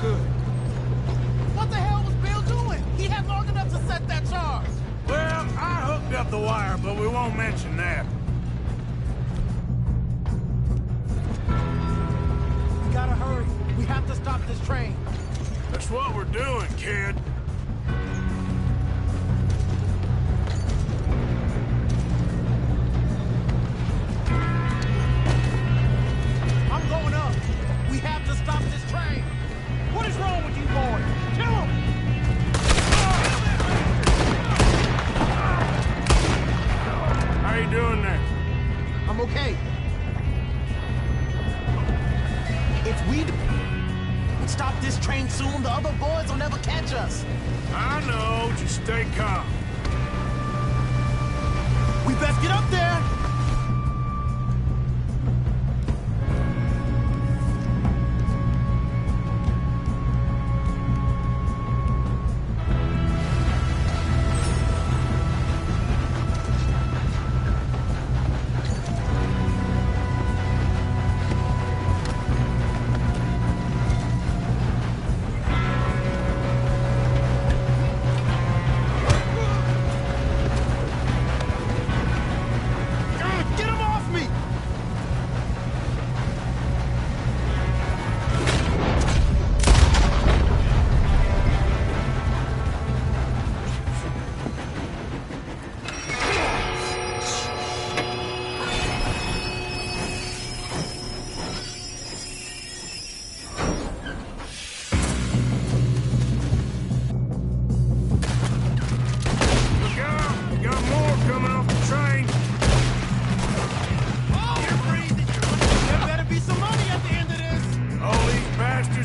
good. What the hell was Bill doing? He had long enough to set that charge. Well, I hooked up the wire, but we won't mention that. We gotta hurry. We have to stop this train. That's what we're doing, kid. I'm going up. We have to stop this train. What is wrong with you boys? Kill him! How you doing there? I'm okay. If we stop this train soon, the other boys will never catch us. I know, just stay calm. We best get up there.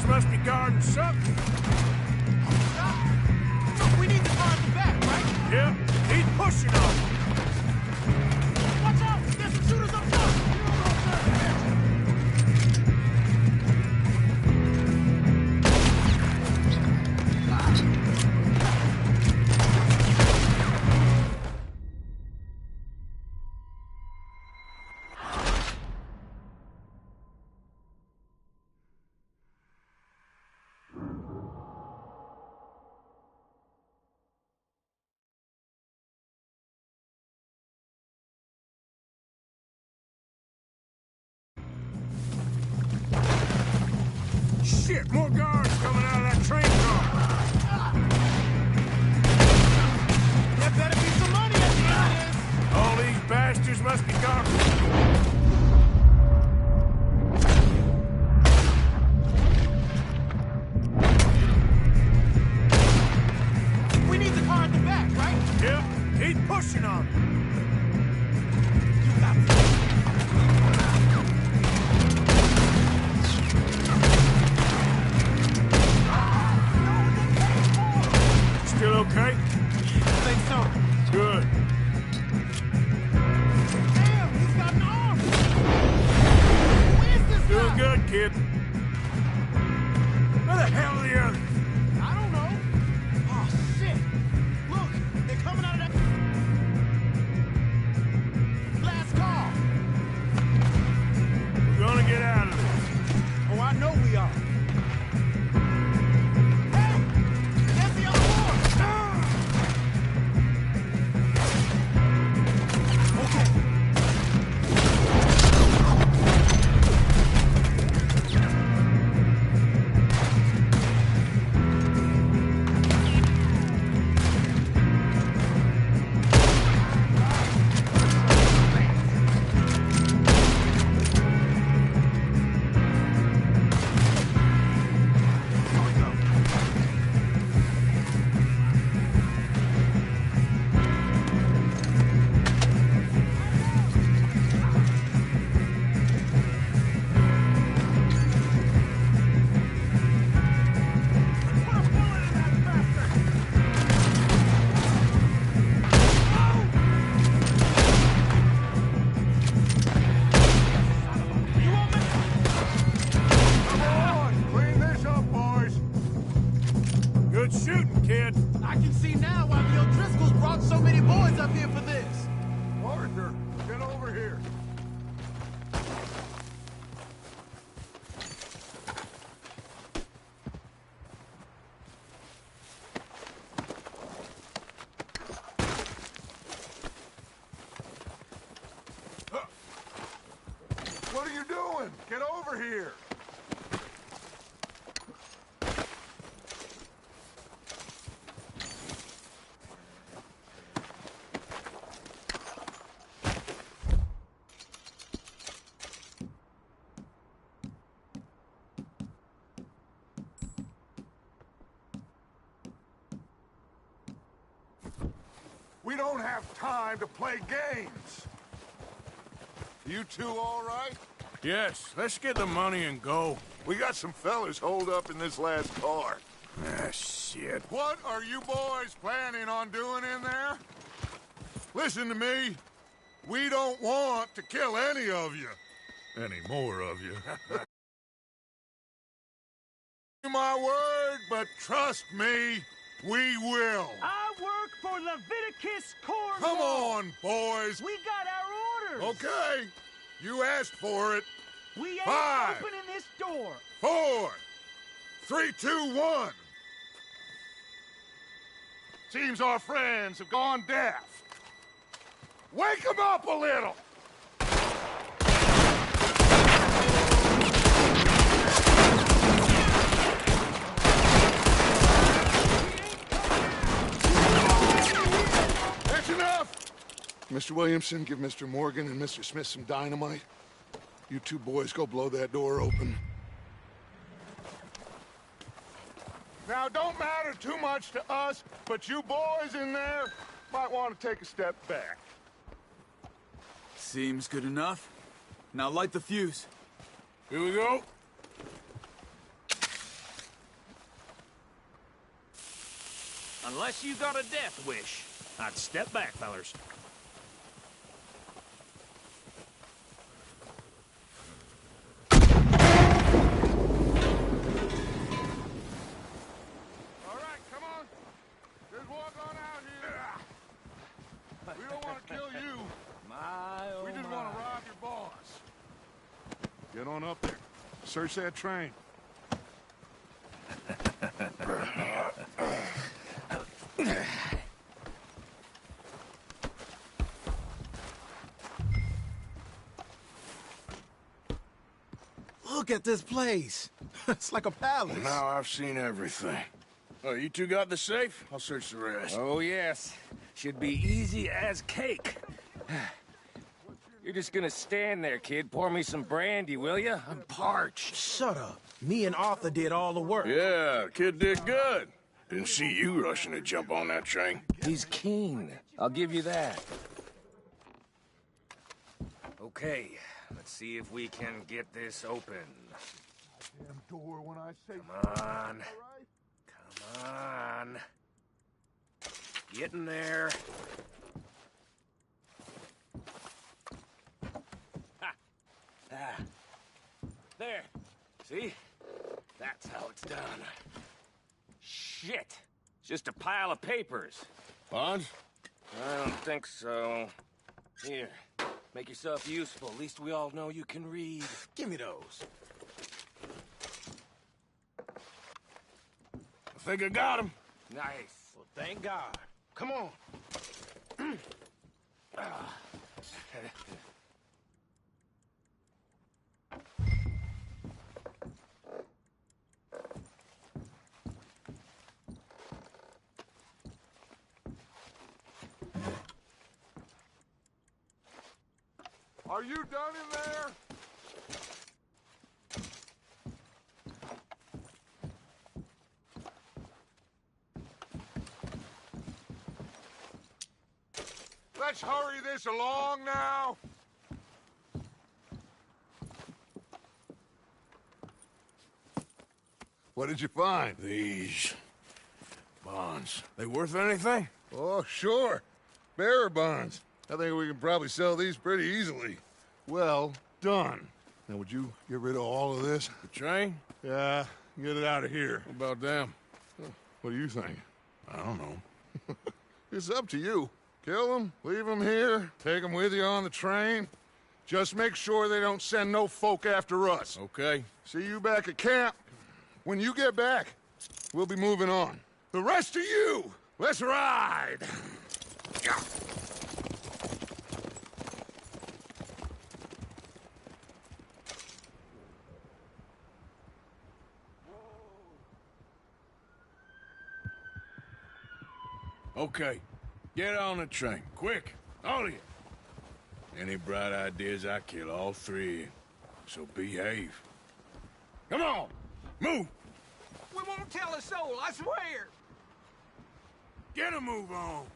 Must be guarding something. Look, we need to find the back, right? Yeah, he's pushing on. Watch out! There's some shooters up top! Shit, more guards coming out of that train car. There better be some money at the end of this. All these bastards must be guarding. We need the car at the back, right? Yep, he's pushing on it. You got it. Still okay? I think so. Good. Damn, he's got an arm. Who is this guy? Doing good, kid. Where the hell are the others? I don't know. Oh, shit. Look, they're coming out of that last car. We're gonna get out of this. Oh, I know we are. Hey, there's the other one. Okay. you doing? Get over here! We don't have time to play games. You two all right? Yes, let's get the money and go. We got some fellas holed up in this last car. Ah, shit. What are you boys planning on doing in there? Listen to me. We don't want to kill any of you. Any more of you. My word, but trust me, we will. I work for Leviticus Corps. Come on, boys. We got our orders. Okay. You asked for it. We ain't 5, opening this door. 4, 3, 2, 1. Seems our friends have gone deaf. Wake them up a little. That's enough. Mr. Williamson, give Mr. Morgan and Mr. Smith some dynamite. You two boys go blow that door open. Now, don't matter too much to us, but you boys in there might want to take a step back. Seems good enough. Now light the fuse. Here we go. Unless you got a death wish, I'd step back, fellers. All right, come on. Just walk on out here. We don't want to kill you. We just want to rob your boss. Get on up there. Search that train. Look at this place. It's like a palace. Now I've seen everything. Oh, you two got the safe? I'll search the rest. Oh, yes. Should be easy as cake. You're just gonna stand there, kid. Pour me some brandy, will you? I'm parched. Shut up. Me and Arthur did all the work. Yeah, kid did good. Didn't see you rushing to jump on that train. He's keen. I'll give you that. Okay, let's see if we can get this open. Damn door when I say Come on. Come on. Get in there. Ha! Ah. There. See? That's how it's done. Shit. It's just a pile of papers. Bonds? I don't think so. Here. Make yourself useful. At least we all know you can read. Give me those. I think I got him. Nice. Well, thank God. Come on. Are you done in there? Let's hurry this along now. What did you find? These bonds. They worth anything? Oh, sure. Bearer bonds. I think we can probably sell these pretty easily. Well done. Now, would you get rid of all of this? The train? Yeah, get it out of here. What about them? What do you think? I don't know. It's up to you. Kill them, leave them here, take them with you on the train. Just make sure they don't send no folk after us. Okay. See you back at camp. When you get back, we'll be moving on. The rest of you, let's ride! Okay, get on the train, quick, all of you. Any bright ideas, I kill all three of you. So behave. Come on, move! We won't tell a soul, I swear! Get a move on!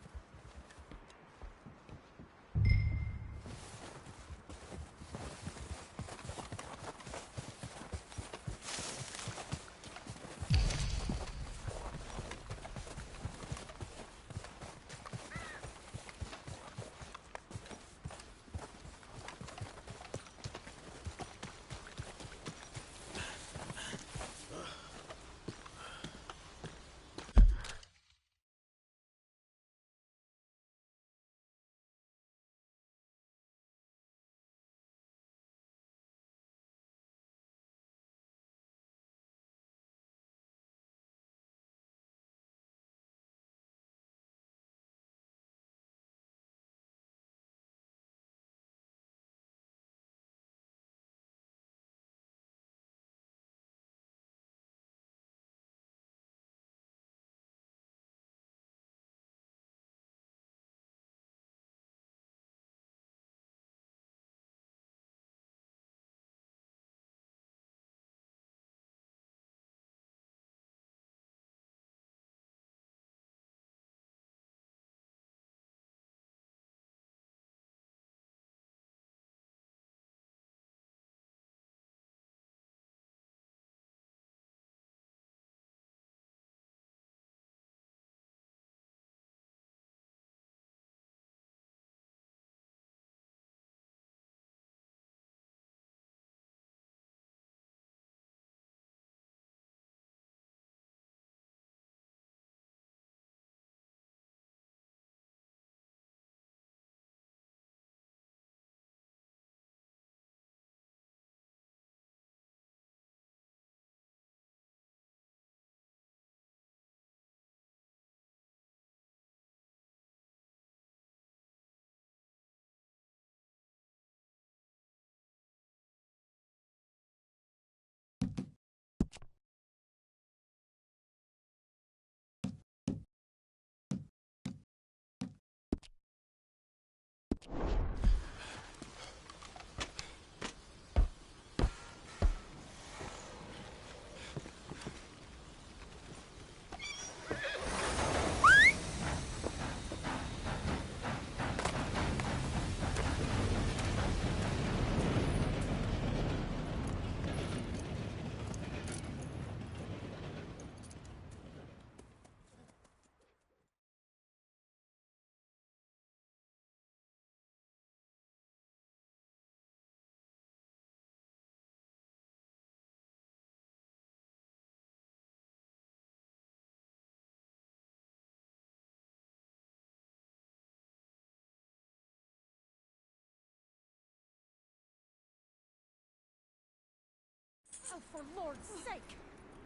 Oh, for Lord's sake!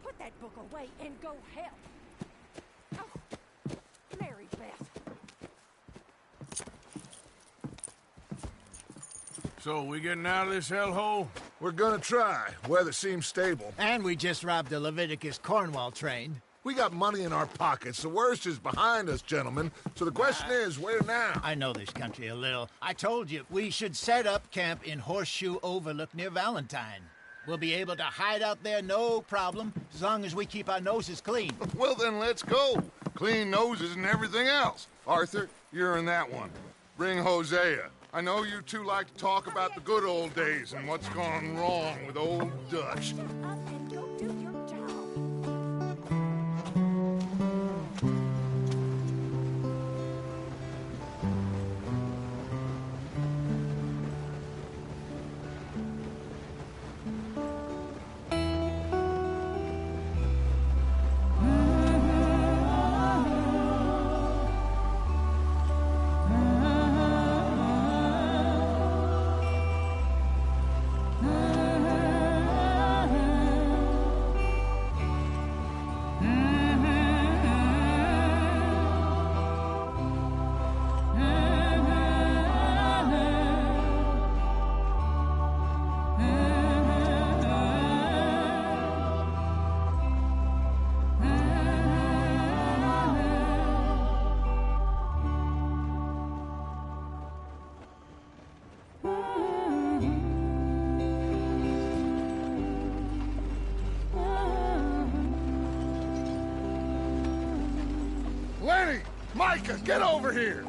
Put that book away and go help! Oh, Mary Beth. So, we getting out of this hellhole? We're gonna try. Weather seems stable. And we just robbed a Leviticus Cornwall train. We got money in our pockets. The worst is behind us, gentlemen. So the question is, where now? I know this country a little. I told you, we should set up camp in Horseshoe Overlook near Valentine. We'll be able to hide out there, no problem, as long as we keep our noses clean. Well, then let's go. Clean noses and everything else. Arthur, you're in that one. Bring Hosea. I know you two like to talk about the good old days and what's gone wrong with old Dutch. Shut up and go do your job. Micah, get over here!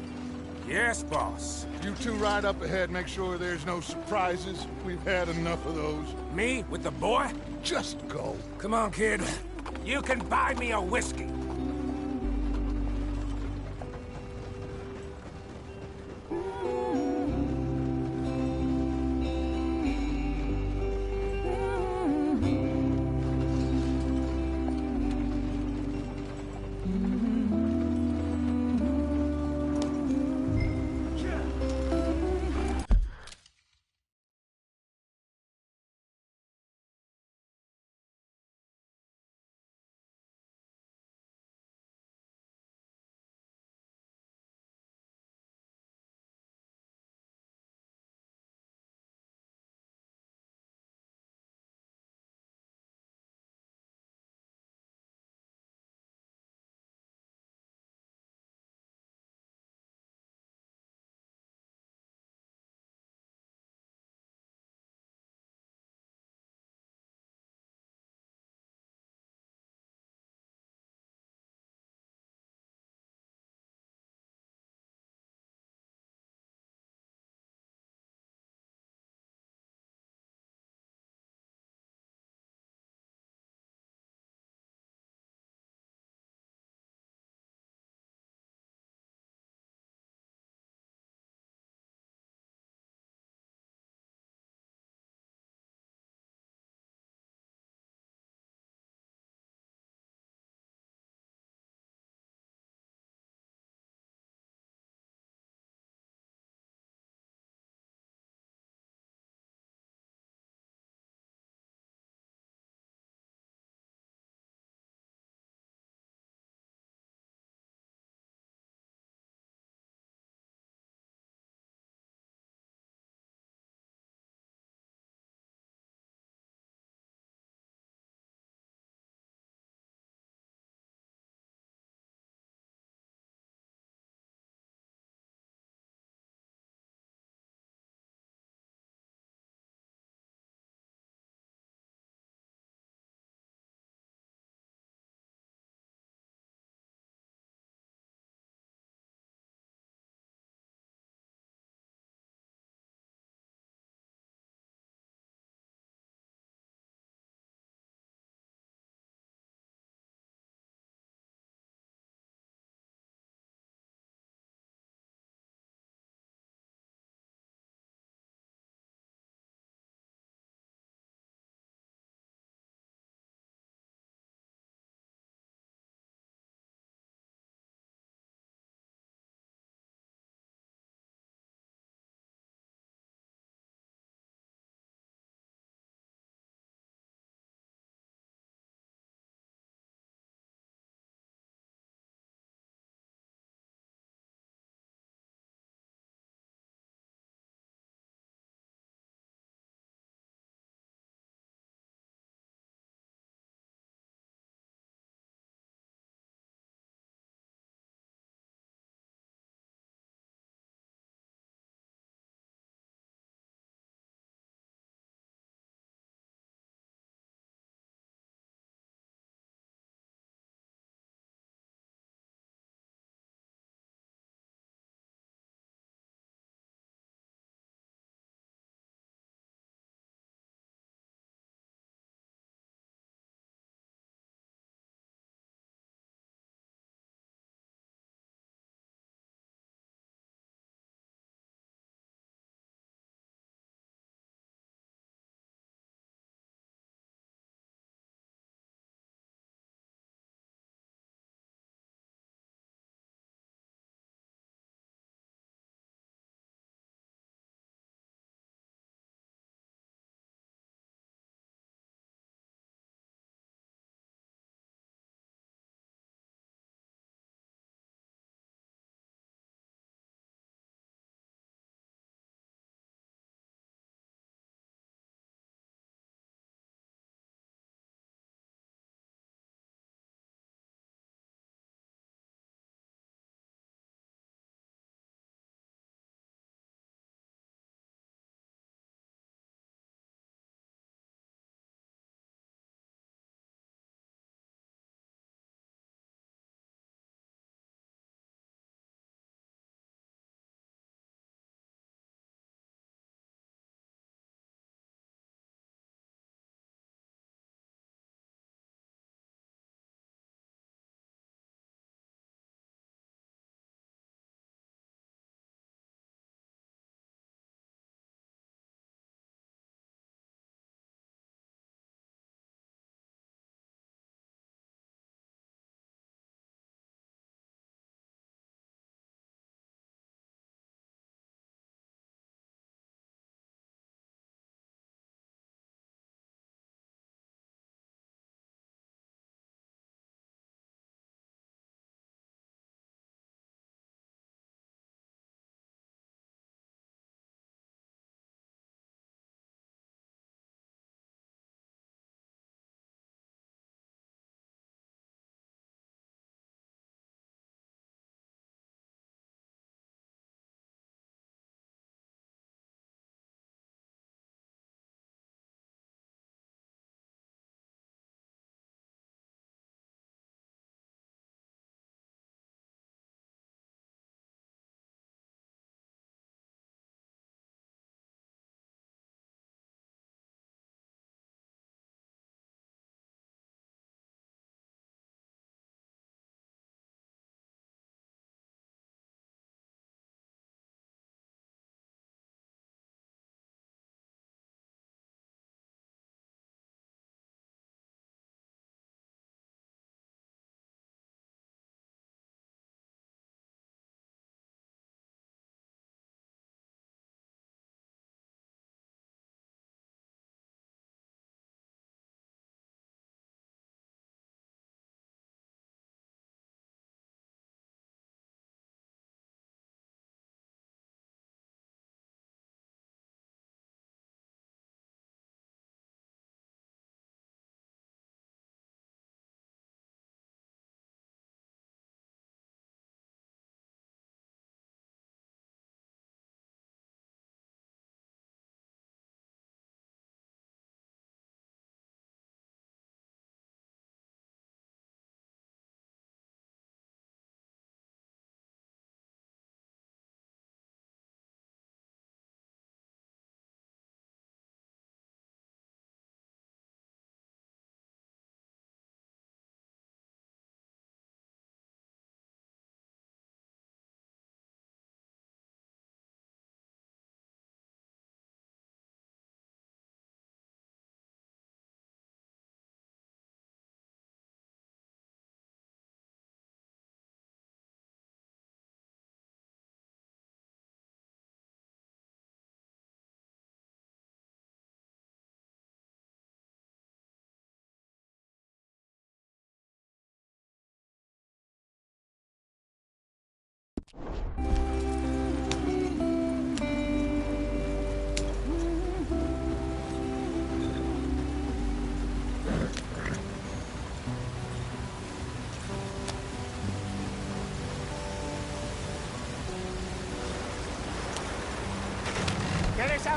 Yes, boss. You two ride up ahead, make sure there's no surprises. We've had enough of those. Me with the boy? Just go. Come on, kid. You can buy me a whiskey.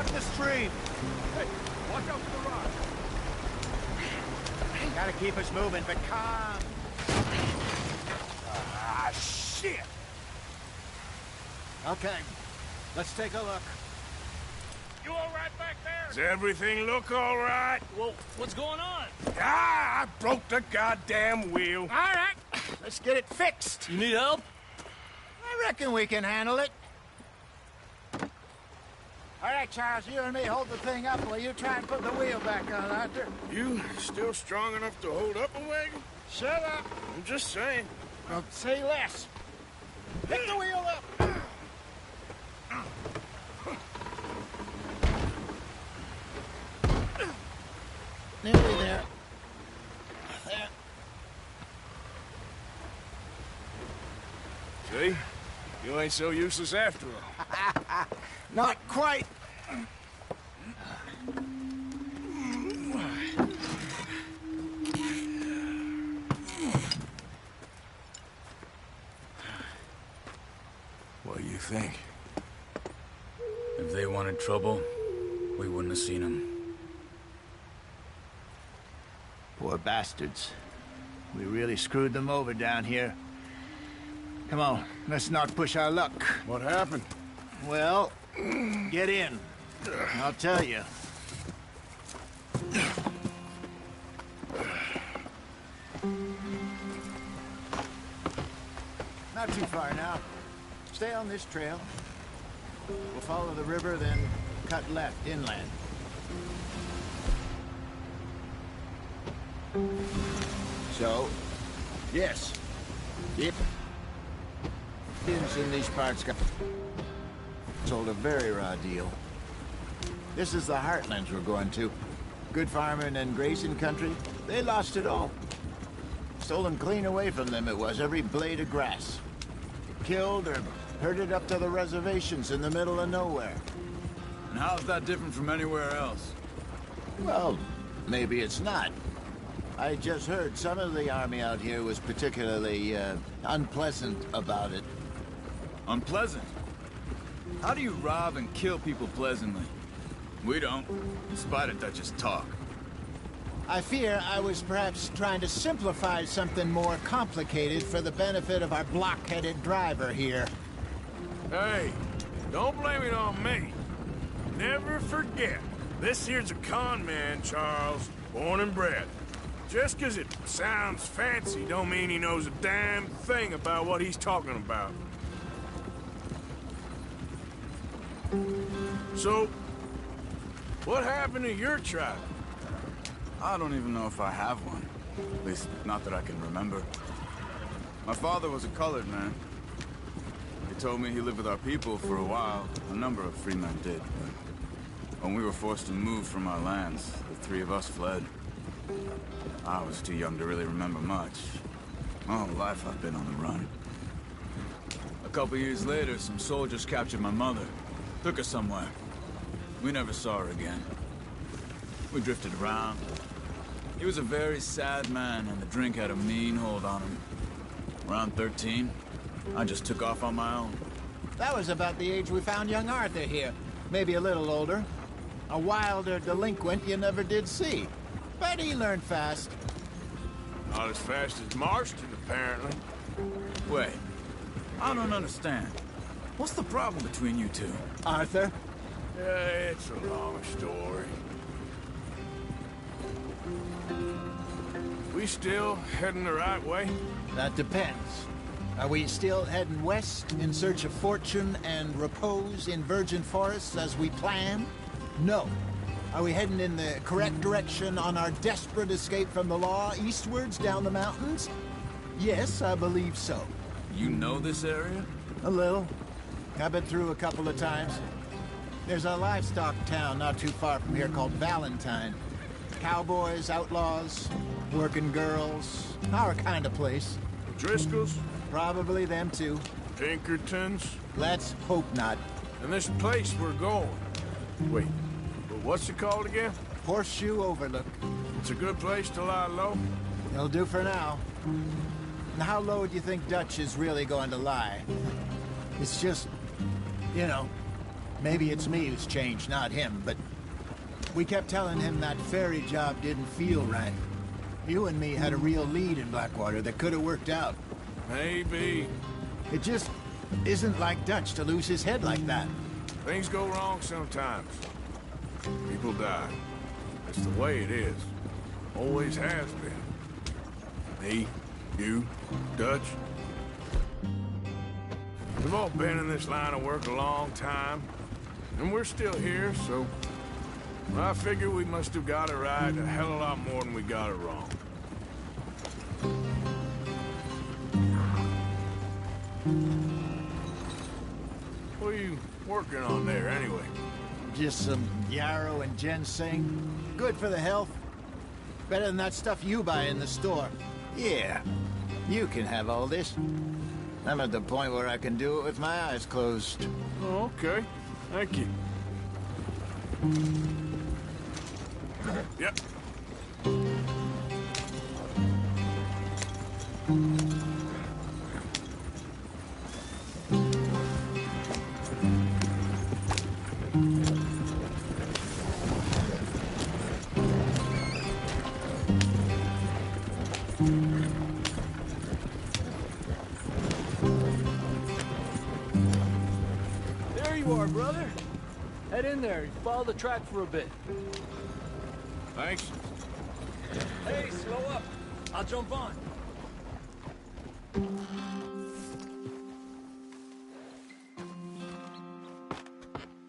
out the stream. Hey, watch out for the rock. Gotta keep us moving, but calm. Ah, shit! Okay, let's take a look. You all right back there? Does everything look all right? Well, what's going on? Ah, I broke the goddamn wheel. All right, let's get it fixed. You need help? I reckon we can handle it. All right, Charles, you and me hold the thing up while you try and put the wheel back on, Arthur. You still strong enough to hold up a wagon? Shut up. I'm just saying. Well, say less. Pick the wheel up. Nearly there. There. See? You ain't so useless after all. Not quite. What do you think? If they wanted trouble, we wouldn't have seen them. Poor bastards. We really screwed them over down here. Come on, let's not push our luck. What happened? Well, get in. I'll tell you. Not too far now. Stay on this trail. We'll follow the river, then cut left inland. So, yes. Yep. Indians in these parts got sold a very raw deal. This is the heartlands we're going to. Good farming and grazing country, they lost it all. Stolen clean away from them it was, every blade of grass. Killed or herded up to the reservations in the middle of nowhere. And how's that different from anywhere else? Well, maybe it's not. I just heard some of the army out here was particularly, unpleasant about it. Unpleasant? How do you rob and kill people pleasantly? We don't, in spite of Dutch's talk. I fear I was perhaps trying to simplify something more complicated for the benefit of our block-headed driver here. Hey, don't blame it on me. Never forget, this here's a con man, Charles, born and bred. Just 'cause it sounds fancy don't mean he knows a damn thing about what he's talking about. So, what happened to your tribe? I don't even know if I have one. At least, not that I can remember. My father was a colored man. He told me he lived with our people for a while. A number of free men did, but when we were forced to move from our lands, the three of us fled. I was too young to really remember much. My whole life I've been on the run. A couple years later, some soldiers captured my mother. Took her somewhere. We never saw her again. We drifted around. He was a very sad man, and the drink had a mean hold on him. Around 13, I just took off on my own. That was about the age we found young Arthur here. Maybe a little older. A wilder delinquent you never did see. But he learned fast. Not as fast as Marston, apparently. Wait, I don't understand. What's the problem between you two? Arthur? It's a long story. We still heading the right way? That depends. Are we still heading west in search of fortune and repose in virgin forests as we planned? No. Are we heading in the correct direction on our desperate escape from the law eastwards down the mountains? Yes, I believe so. You know this area? A little. I've been through a couple of times. There's a livestock town not too far from here called Valentine. Cowboys, outlaws, working girls, our kind of place. Driscoll's? Probably them too. Pinkertons? Let's hope not. And this place we're going. Wait, but what's it called again? Horseshoe Overlook. It's a good place to lie low? It'll do for now. And how low do you think Dutch is really going to lie? It's just, you know, Maybe it's me who's changed, not him, but we kept telling him that ferry job didn't feel right. You and me had a real lead in Blackwater that could have worked out. Maybe. It just isn't like Dutch to lose his head like that. Things go wrong sometimes. People die. That's the way it is. Always has been. Me, you, Dutch. We've all been in this line of work a long time, and we're still here, so I figure we must have got it right a hell of a lot more than we got it wrong. What are you working on there, anyway? Just some yarrow and ginseng. Good for the health. Better than that stuff you buy in the store. Yeah, you can have all this. I'm at the point where I can do it with my eyes closed. Oh, okay. Thank you. Yep. There you are, brother. Head in there. Follow the track for a bit. Thanks. Hey, slow up. I'll jump on.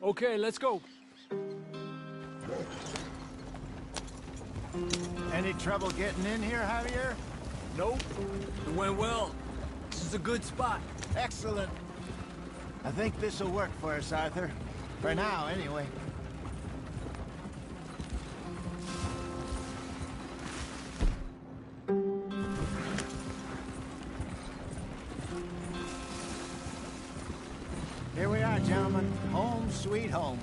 Okay, let's go. Any trouble getting in here, Javier? Nope. It went well. This is a good spot. Excellent. I think this'll work for us, Arthur. For now, anyway. Here we are, gentlemen. Home sweet home.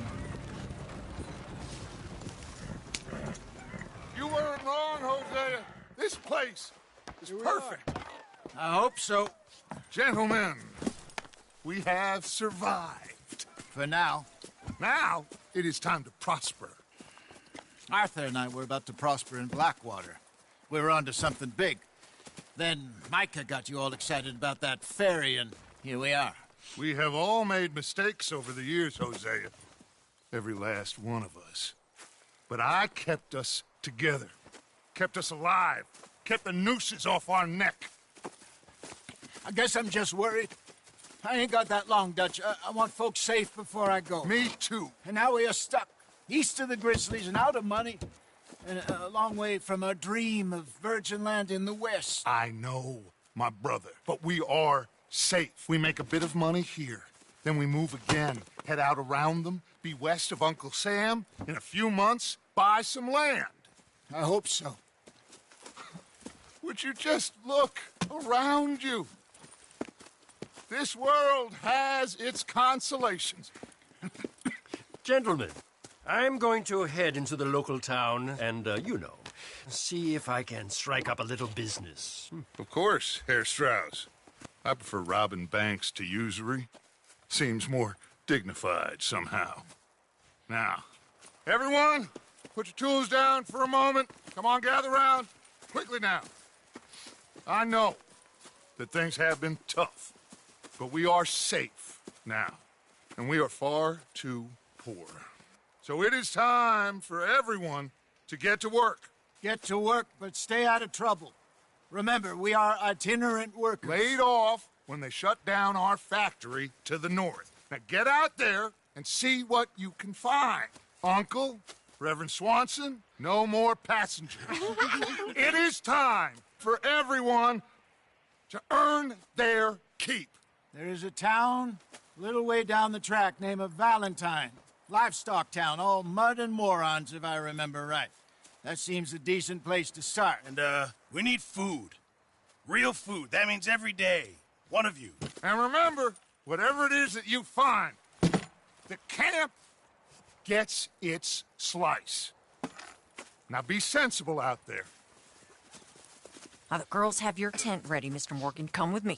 You weren't wrong, Hosea. This place is perfect. I hope so. Gentlemen, we have survived. For now. Now, it is time to prosper. Arthur and I were about to prosper in Blackwater. We were onto something big. Then Micah got you all excited about that ferry, and here we are. We have all made mistakes over the years, Hosea. Every last one of us. But I kept us together. Kept us alive. Kept the nooses off our neck. I guess I'm just worried. I ain't got that long, Dutch. I want folks safe before I go. Me too. And now we are stuck, east of the Grizzlies and out of money, and a long way from our dream of virgin land in the west. I know, my brother, but we are safe. We make a bit of money here, then we move again, head out around them, be west of Uncle Sam, in a few months, buy some land. I hope so. Would you just look around you? This world has its consolations. Gentlemen, I'm going to head into the local town and, see if I can strike up a little business. Of course, Herr Strauss. I prefer robbing banks to usury. Seems more dignified somehow. Now, everyone, put your tools down for a moment. Come on, gather round. Quickly now. I know that things have been tough, but we are safe now, and we are far too poor. So it is time for everyone to get to work. Get to work, but stay out of trouble. Remember, we are itinerant workers. Laid off when they shut down our factory to the north. Now get out there and see what you can find. Uncle, Reverend Swanson, no more passengers. It is time for everyone to earn their keep. There is a town a little way down the track named Valentine. Livestock town, all mud and morons, if I remember right. That seems a decent place to start. And, we need food. Real food. That means every day. One of you. And remember, whatever it is that you find, the camp gets its slice. Now be sensible out there. Now, the girls have your tent ready, Mr. Morgan. Come with me.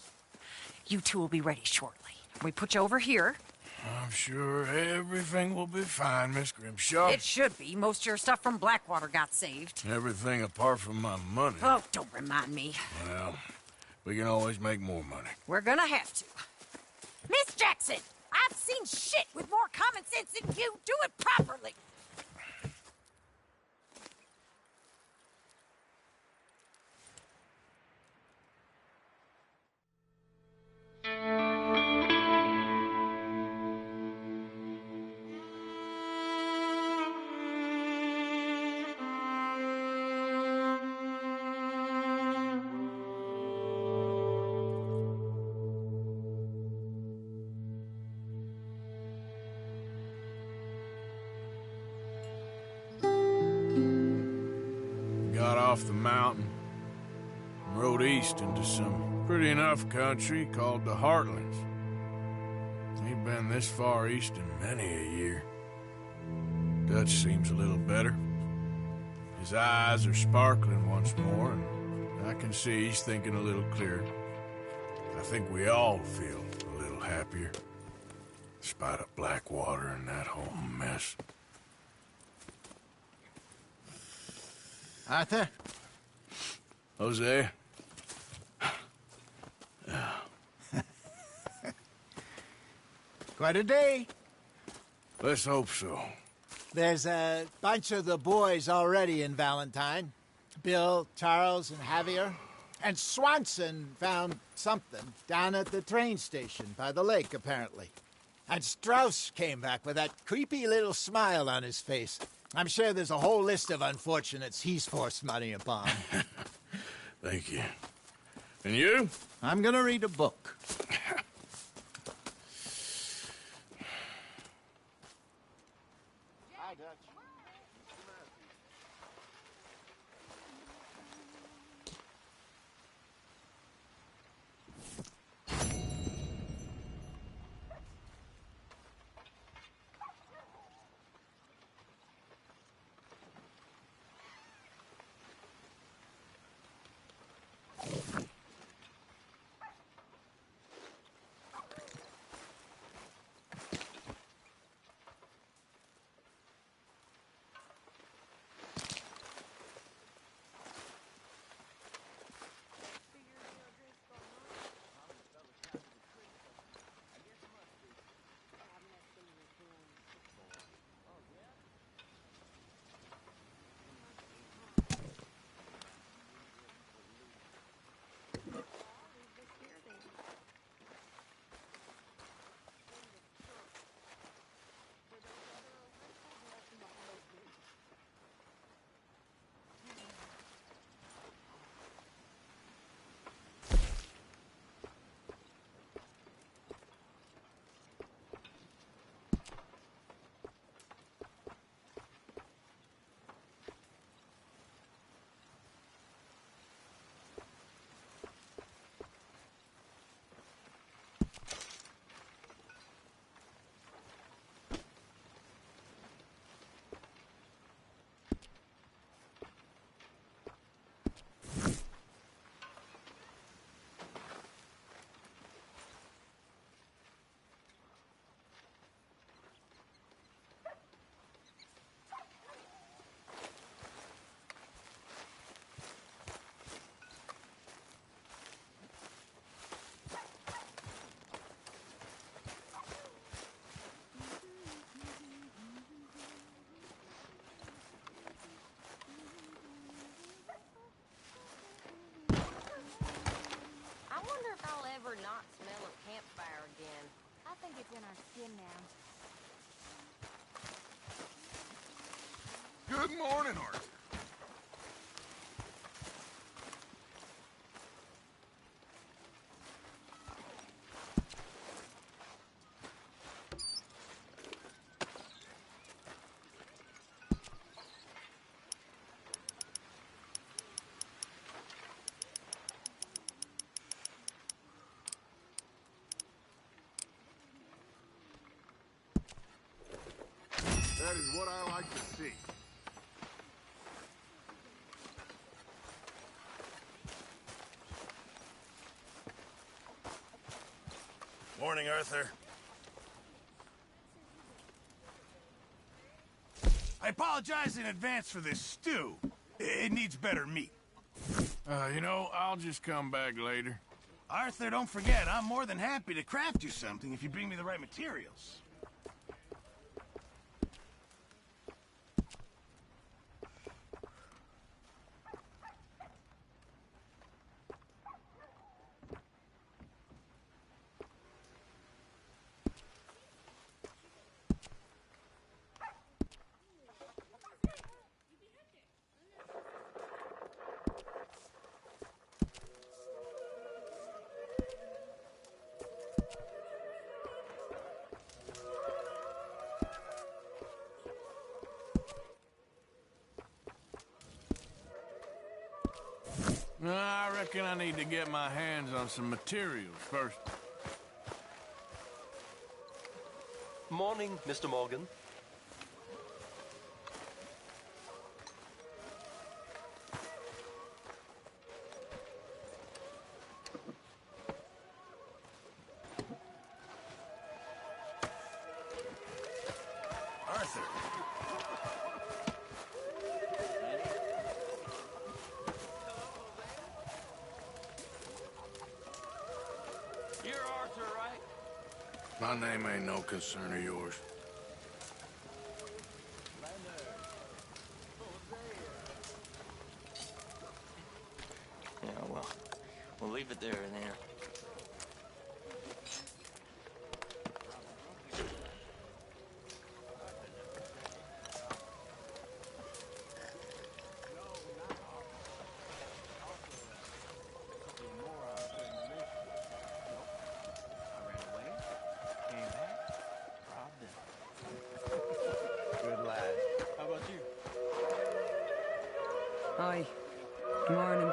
You two will be ready shortly. We put you over here. I'm sure everything will be fine, Miss Grimshaw. It should be. Most of your stuff from Blackwater got saved. Everything apart from my money. Oh, don't remind me. Well, we can always make more money. We're gonna have to. Miss Jackson! I've seen shit with more common sense than you. Do it properly. Got off the mountain and rode east into some pretty enough country called the Heartlands. Ain't been this far east in many a year. Dutch seems a little better. His eyes are sparkling once more, and I can see he's thinking a little clearer. I think we all feel a little happier, despite of Blackwater and that whole mess. Arthur? Jose? Quite a day. Let's hope so. There's a bunch of the boys already in Valentine. Bill, Charles, and Javier. And Swanson found something down at the train station by the lake, apparently. And Strauss came back with that creepy little smile on his face. I'm sure there's a whole list of unfortunates he's forced money upon. Thank you. And you? I'm gonna read a book. Hi, Dutch. Not smell of campfire again. I think it's in our skin now. Good morning, Arthur. That is what I like to see. Morning, Arthur. apologize in advance for this stew. It needs better meat. You know, I'll just come back later. Arthur, don't forget, I'm more than happy to craft you something if you bring me the right materials. I reckon I need to get my hands on some materials first. Morning, Mr. Morgan. Arthur. You're Arthur, right? My name ain't no concern of yours. Yeah, well, we'll leave it there then. Good lad. How about you? Hi. Good morning.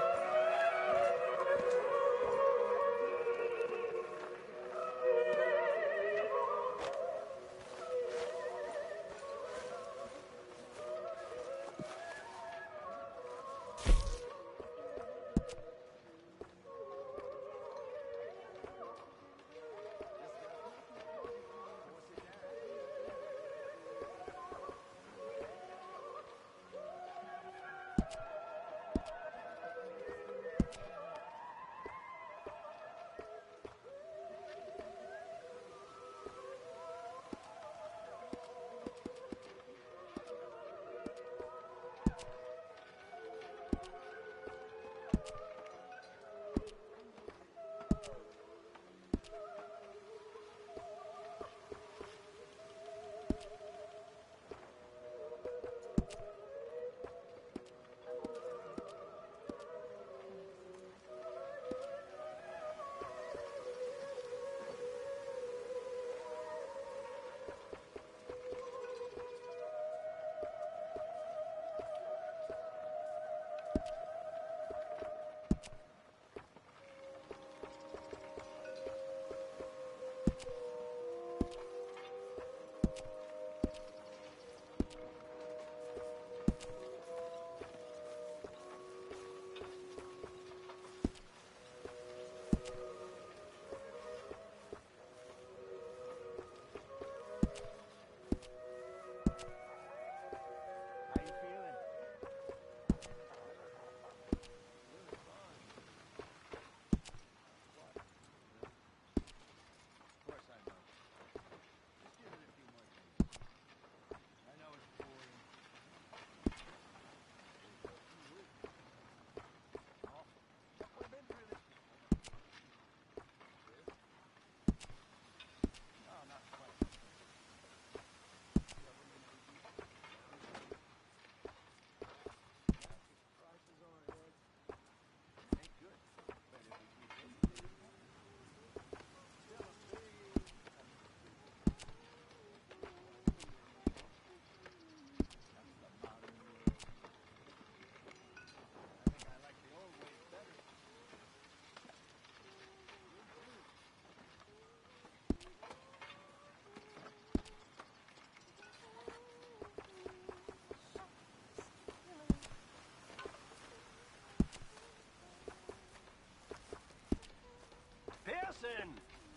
Pearson!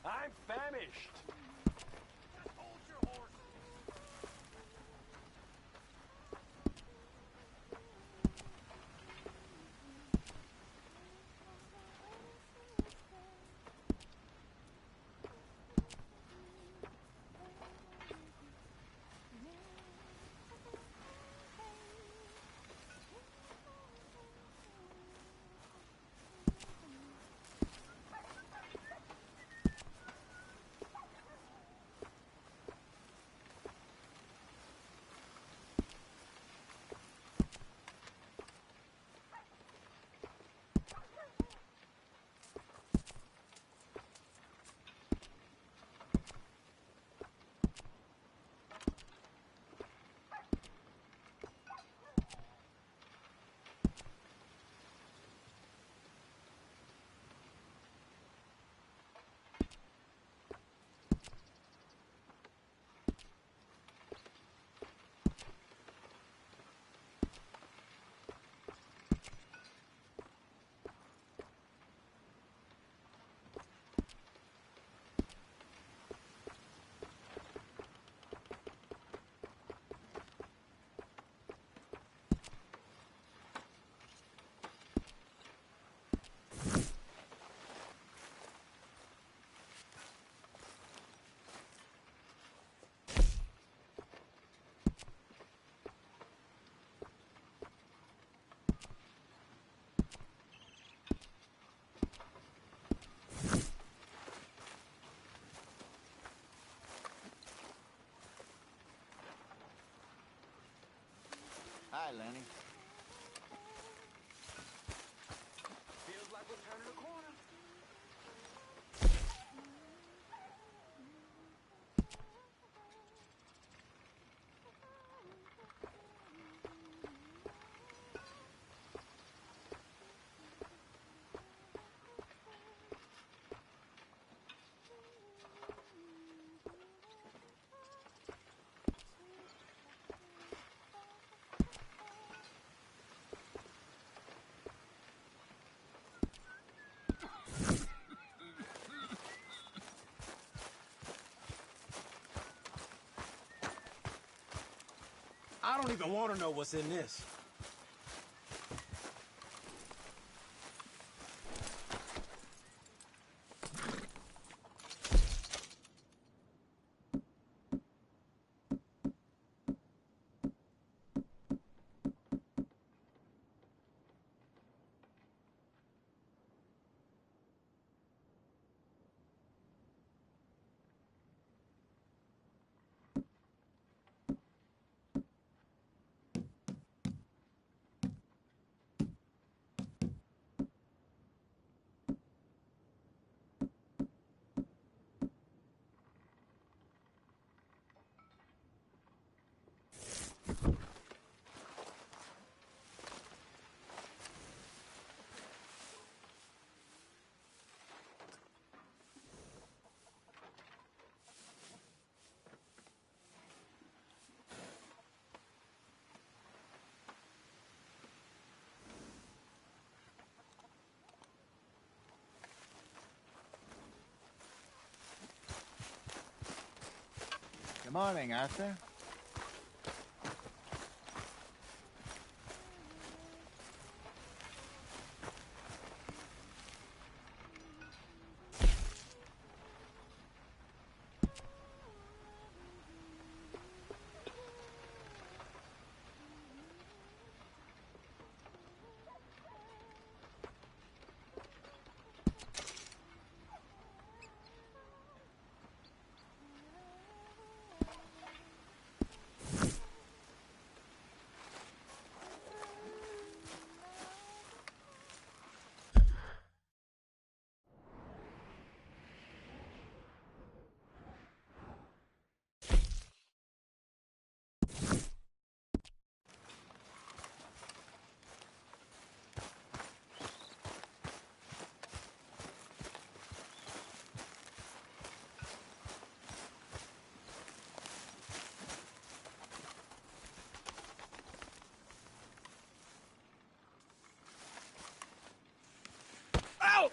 I'm famished. Just hold your horses. Hi, Lenny. Feels like we're turning a corner. I don't even want to know what's in this. Good morning, Arthur.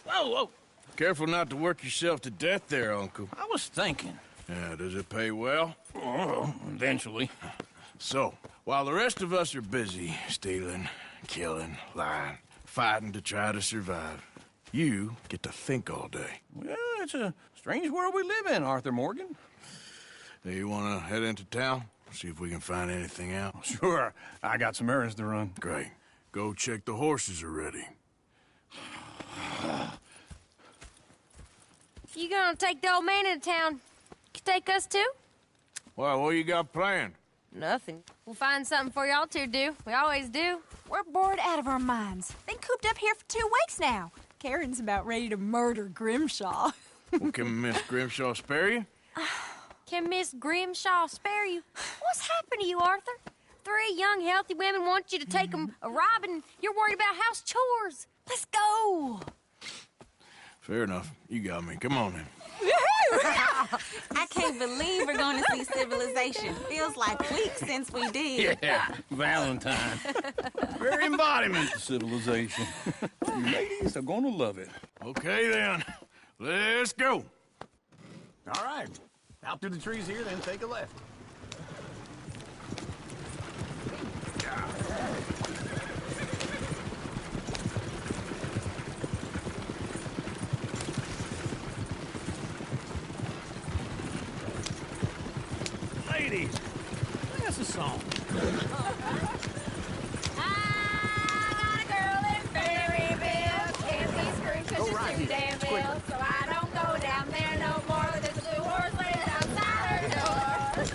Whoa! Careful not to work yourself to death there, Uncle. I was thinking. Yeah, does it pay well? Oh, eventually. So, while the rest of us are busy stealing, killing, lying, fighting to try to survive, you get to think all day. Well, it's a strange world we live in, Arthur Morgan. Hey, you want to head into town? See if we can find anything out? Sure. I got some errands to run. Great. Go check the horses are ready. You gonna take the old man into town? You take us too? Well, what you got planned? Nothing. We'll find something for y'all to do. We always do. We're bored out of our minds. Been cooped up here for 2 weeks now. Karen's about ready to murder Grimshaw. Well, can Miss Grimshaw spare you? Can Miss Grimshaw spare you? What's happened to you, Arthur? 3 young, healthy women want you to take them a robbing. You're worried about house chores. Let's go. Fair enough. You got me. Come on, then. I can't believe we're going to see civilization. Feels like weeks since we did. Yeah, Valentine. Very embodiment of civilization. You ladies are going to love it. Okay, then. Let's go. All right. Out through the trees here, then take a left. Ladies, sing us a song. I got a girl in Berryville. Can't be screwed 'cause she's too damn ill. So I don't go down there no more. There's a blue horse waiting outside her door.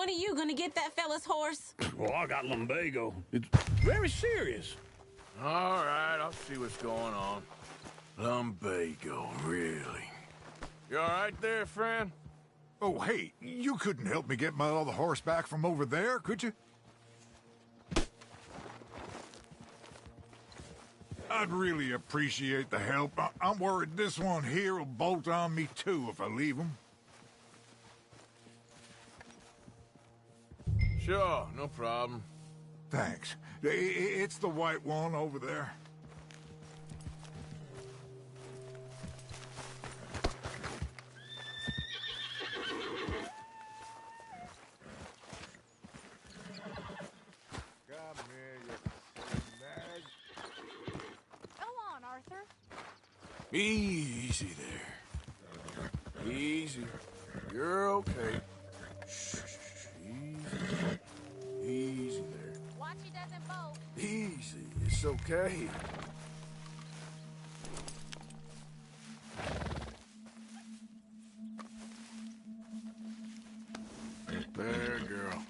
When are you gonna get that fella's horse? Well, I got lumbago. It's very serious. All right, I'll see what's going on. Lumbago, really? You all right there, friend? Oh, hey, you couldn't help me get my other horse back from over there, could you? I'd really appreciate the help. I'm worried this one here will bolt on me too if I leave him. Sure, no problem. Thanks. It's the white one over there. Come here, you nag. Go on, Arthur. Easy there. Easy. You're okay. Shh. Easy. Easy there. Watch he doesn't bolt. Easy. It's okay. There, girl.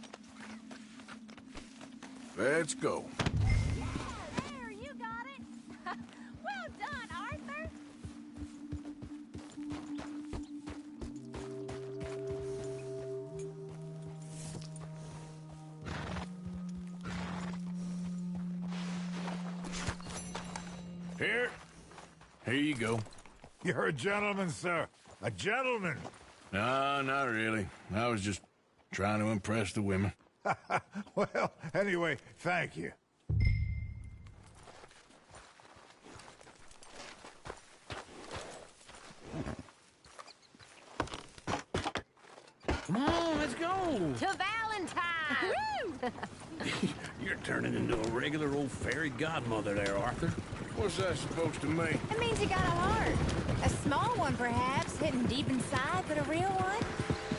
Let's go. Yeah, there, you got it. Well done, Arthur. Here you go. You're a gentleman, sir. A gentleman. No, not really. I was just trying to impress the women. Well, anyway, thank you. Come on, let's go. To Valentine! You're turning into a regular old fairy godmother there, Arthur. What's that supposed to mean? It means you got a heart. A small one, perhaps, hidden deep inside, but a real one.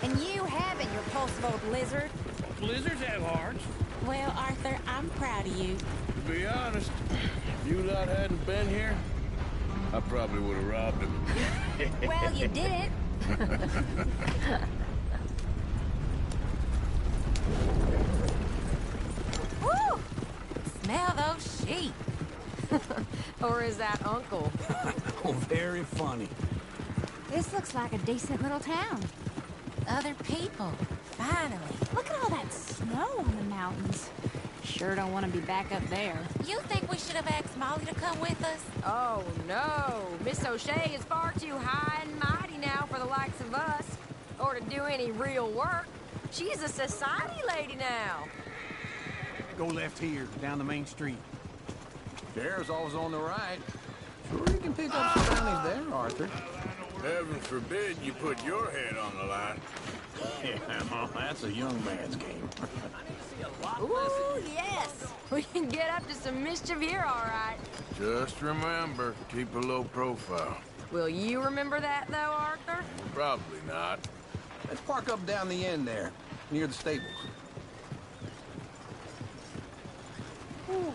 And you haven't, you repulsive old lizard. Lizards have hearts. Well, Arthur, I'm proud of you. To be honest, if you lot hadn't been here, I probably would have robbed him. Well, you did it. Woo! Smell those sheep. Or is that Uncle? Oh, very funny. This looks like a decent little town. Other people, finally. Look at all that snow on the mountains. Sure don't want to be back up there. You think we should have asked Molly to come with us? Oh, no. Miss O'Shea is far too high and mighty now for the likes of us. Or to do any real work. She's a society lady now. Go left here, down the main street. There's always on the right. Sure you can pick up some bounties there, Arthur. Heaven forbid you put your head on the line. Yeah, well, that's a young man's game. Ooh, yes. We can get up to some mischief here, all right. Just remember, keep a low profile. Will you remember that, though, Arthur? Probably not. Let's park up down the end there, near the stables. Ooh.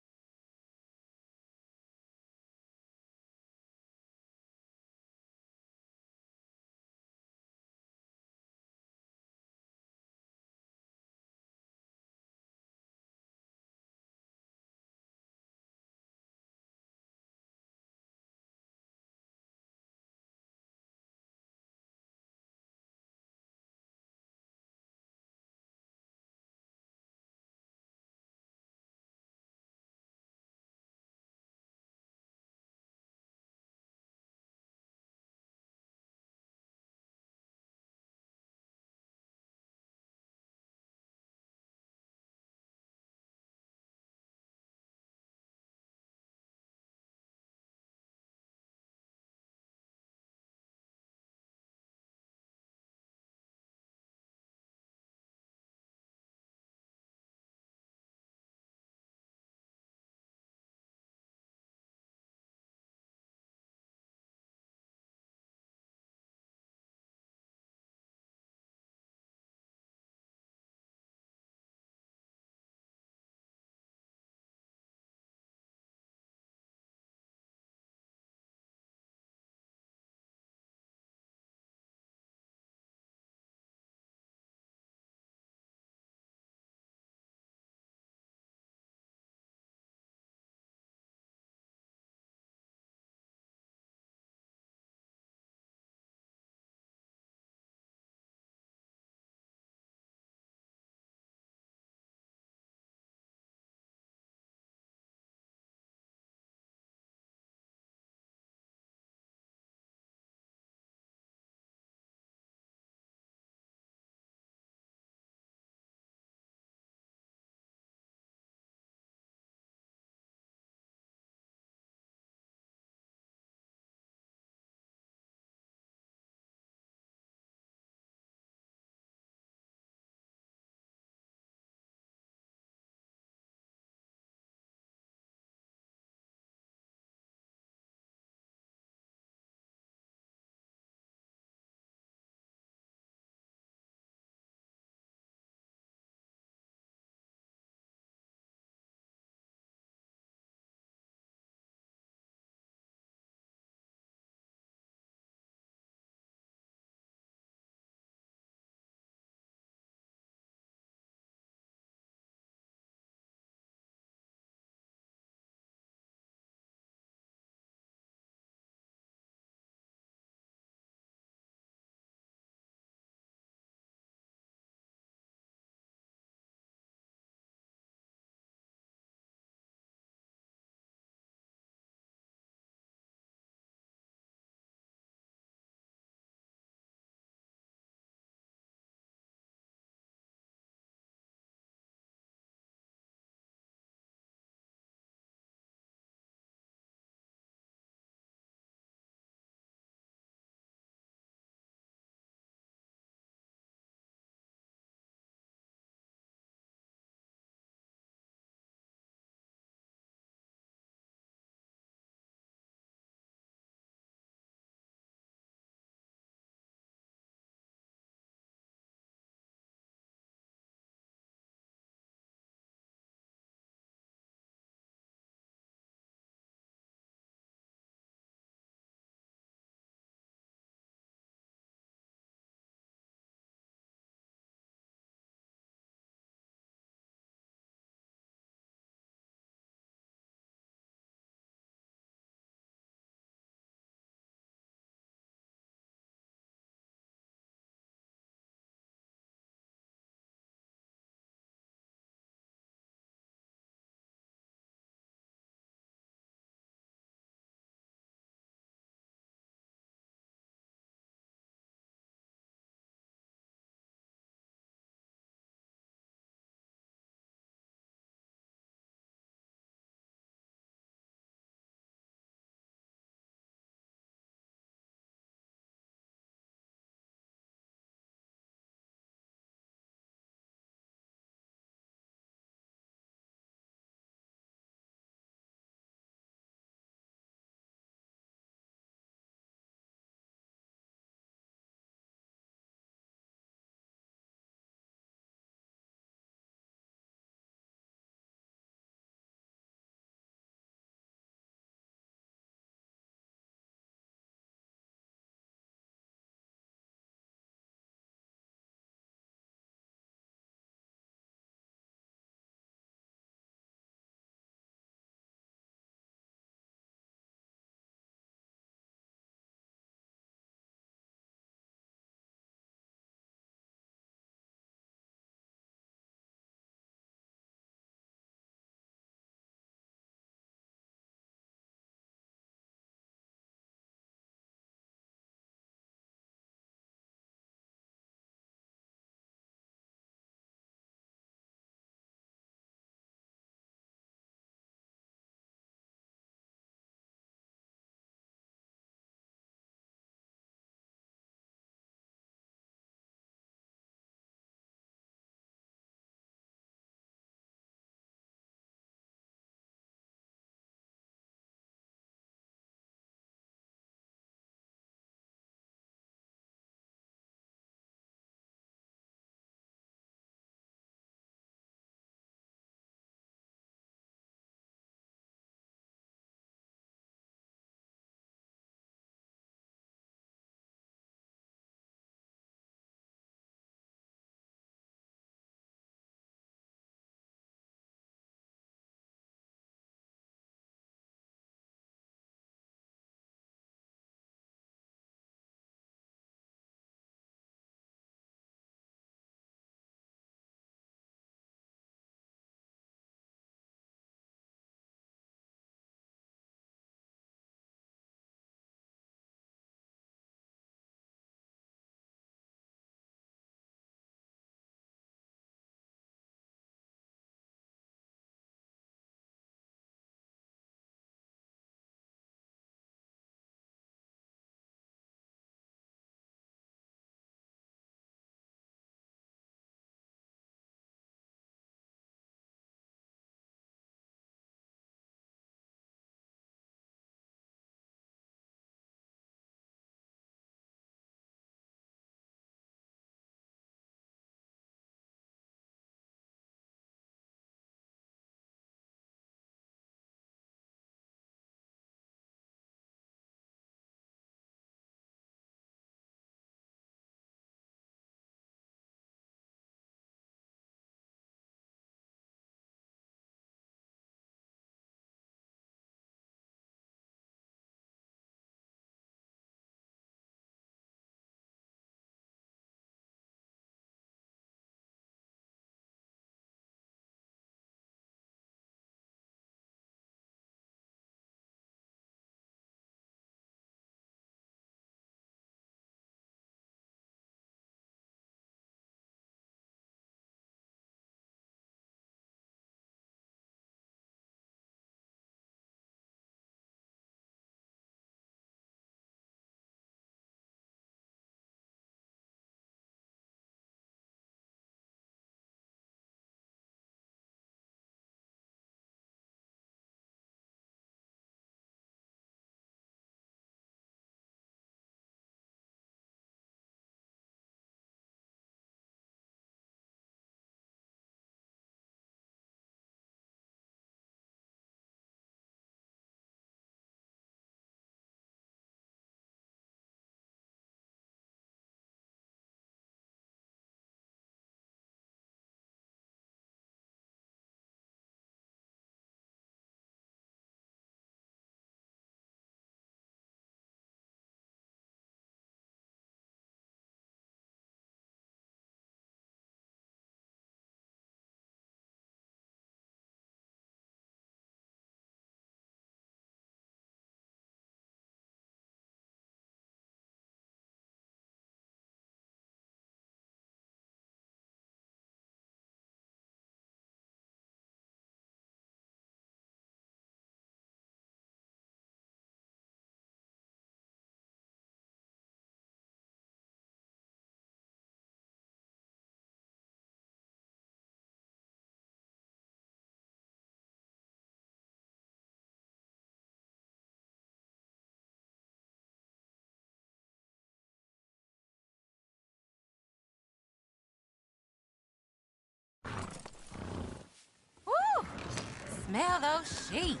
Smell those sheep.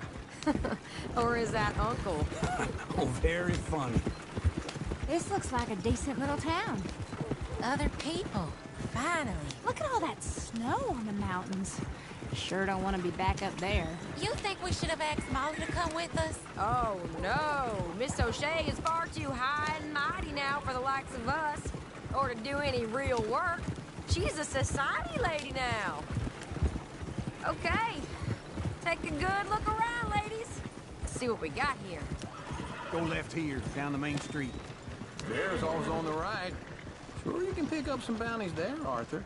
Or is that Uncle? Oh, very funny. This looks like a decent little town. Other people, finally. Look at all that snow on the mountains. Sure don't want to be back up there. You think we should have asked Molly to come with us? Oh, no. Miss O'Shea is far too high and mighty now for the likes of us, or to do any real work. She's a society lady now. Okay. Take a good look around, ladies. See what we got here. Go left here, down the main street. There's always on the right. Sure you can pick up some bounties there, Arthur.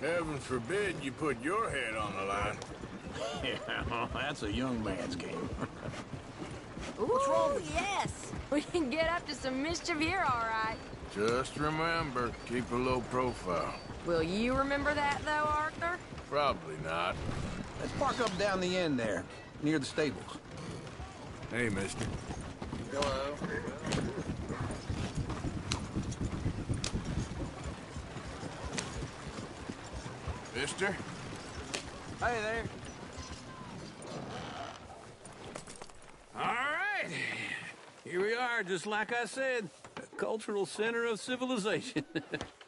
Heaven forbid you put your head on the line. Yeah, that's a young man's game. What's wrong with you? Yes. We can get up to some mischief here, all right. Just remember, keep a low profile. Will you remember that, though, Arthur? Probably not. Let's park up down the end there, near the stables. Hey, mister. Hello. Mister? Hey there. All right. Here we are, just like I said. A cultural center of civilization.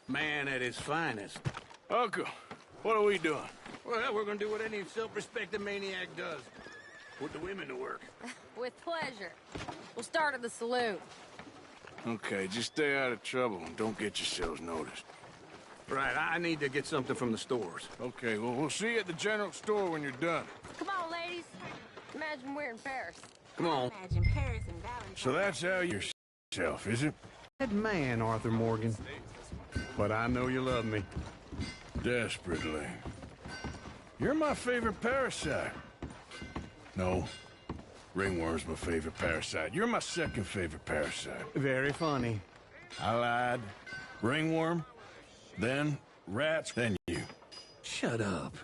Man at his finest. Uncle, what are we doing? Well, we're gonna do what any self-respecting maniac does. Put the women to work. With pleasure. We'll start at the saloon. Okay, just stay out of trouble and don't get yourselves noticed. Right, I need to get something from the stores. Okay, well, we'll see you at the general store when you're done. Come on, ladies. Imagine we're in Paris. Come on. Imagine Paris and Valentine. So that's how you're yourself, is it? Good man, Arthur Morgan. But I know you love me. Desperately. You're my favorite parasite. No, ringworm's my favorite parasite. You're my second favorite parasite. Very funny. I lied. Ringworm, then rats, then you. Shut up.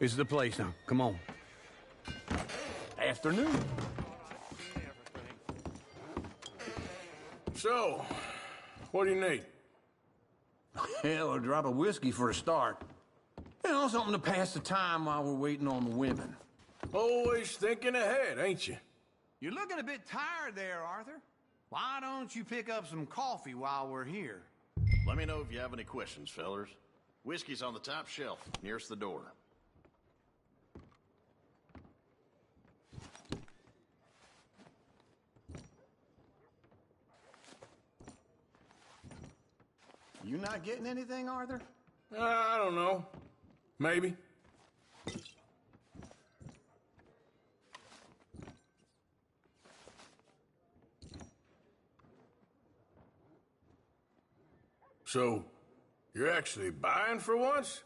This is the place now. Come on. Afternoon. So, what do you need? Hell, a drop of whiskey for a start. You know, something to pass the time while we're waiting on the women. Always thinking ahead, ain't you? You're looking a bit tired there, Arthur. Why don't you pick up some coffee while we're here? Let me know if you have any questions, fellers. Whiskey's on the top shelf, nearest the door. You not getting anything, Arthur? I don't know. Maybe. So, you're actually buying for once?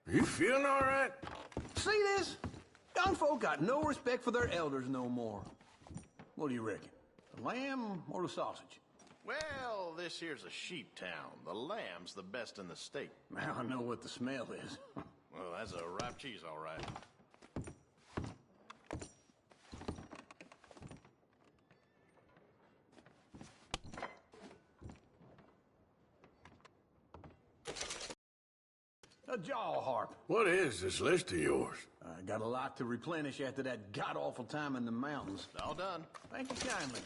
Are you feeling all right? See this? Young folk got no respect for their elders no more. What do you reckon? The lamb or the sausage? Well, this here's a sheep town. The lamb's the best in the state. Now I know what the smell is. Well, that's a ripe cheese, all right. A jaw harp. What is this list of yours? I got a lot to replenish after that god-awful time in the mountains. All done. Thank you kindly.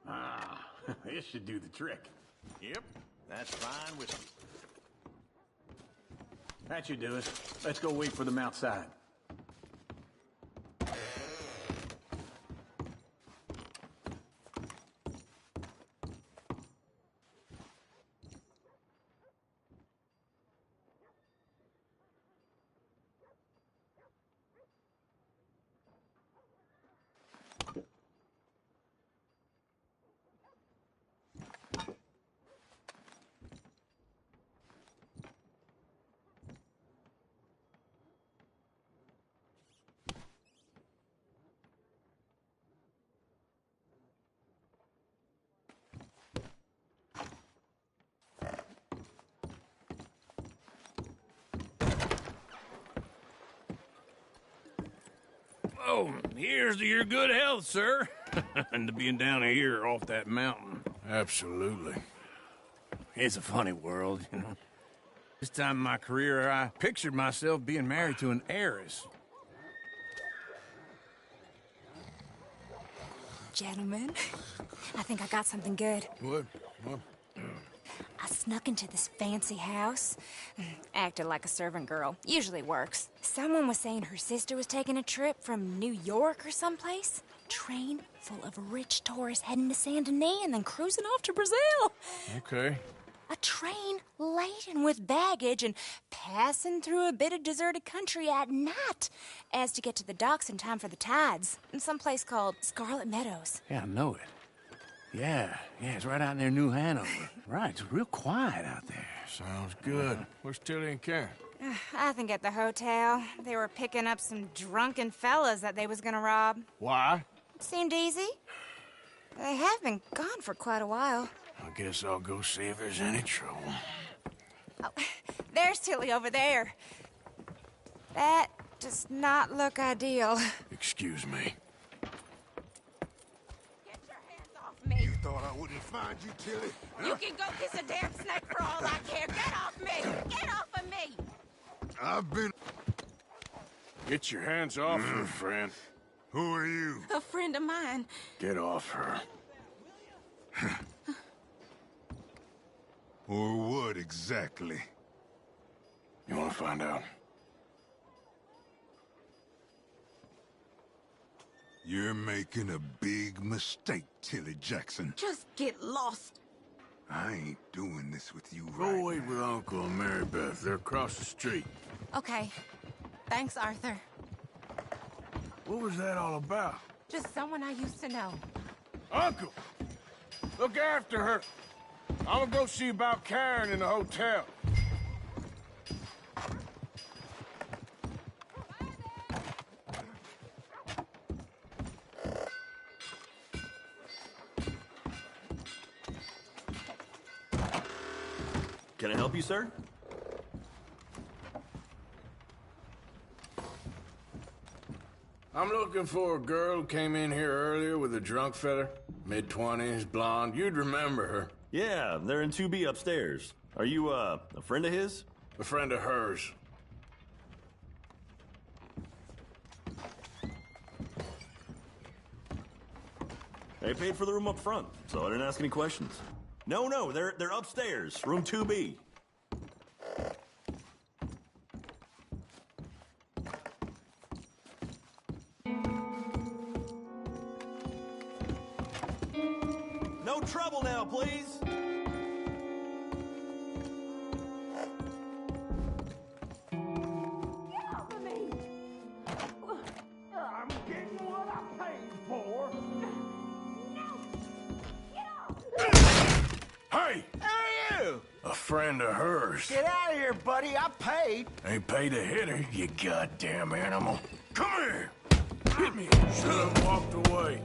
Ah, this should do the trick. Yep, that's fine whiskey. That should do it. Let's go wait for them outside. Oh, here's to your good health, sir. And to being down here off that mountain. Absolutely. It's a funny world, you know. This time in my career, I pictured myself being married to an heiress. Gentlemen, I think I got something good. What? I snuck into this fancy house. Acted like a servant girl. Usually works. Someone was saying her sister was taking a trip from New York or someplace. Train full of rich tourists heading to Saint Denis and then cruising off to Brazil. Okay. A train laden with baggage and passing through a bit of deserted country at night as to get to the docks in time for the tides in some place called Scarlet Meadows. Yeah, I know it. Yeah, it's right out near New Hanover. Right, it's real quiet out there. Sounds good. Where's Tilly and Karen? I think at the hotel. They were picking up some drunken fellas that they was gonna rob. Why? It seemed easy. They have been gone for quite a while. I guess I'll go see if there's any trouble. Oh, there's Tilly over there. That does not look ideal. Excuse me. You thought I wouldn't find you, Tilly? You can go kiss a damn snake for all I care. Get off me! Get off of me! I've been... Get your hands off her, friend. Who are you? A friend of mine. Get off her. Or what exactly? You want to find out? You're making a big mistake, Tilly Jackson. Just get lost. I ain't doing this with you Go right wait with Uncle and Mary Beth. They're across the street. Okay. Thanks, Arthur. What was that all about? Just someone I used to know. Uncle! Look after her. I'm gonna go see about Karen in the hotel. Can I help you, sir? I'm looking for a girl who came in here earlier with a drunk fella. Mid-20s, blonde. You'd remember her. Yeah, they're in 2B upstairs. Are you, a friend of his? A friend of hers. They paid for the room up front, so I didn't ask any questions. No, they're upstairs, room 2B. No trouble now, please. I'm getting what I paid for. Hey! Who are you? A friend of hers. Get out of here, buddy. I paid. Ain't paid to hit her, you goddamn animal. Come here! Hit me! Should have walked away.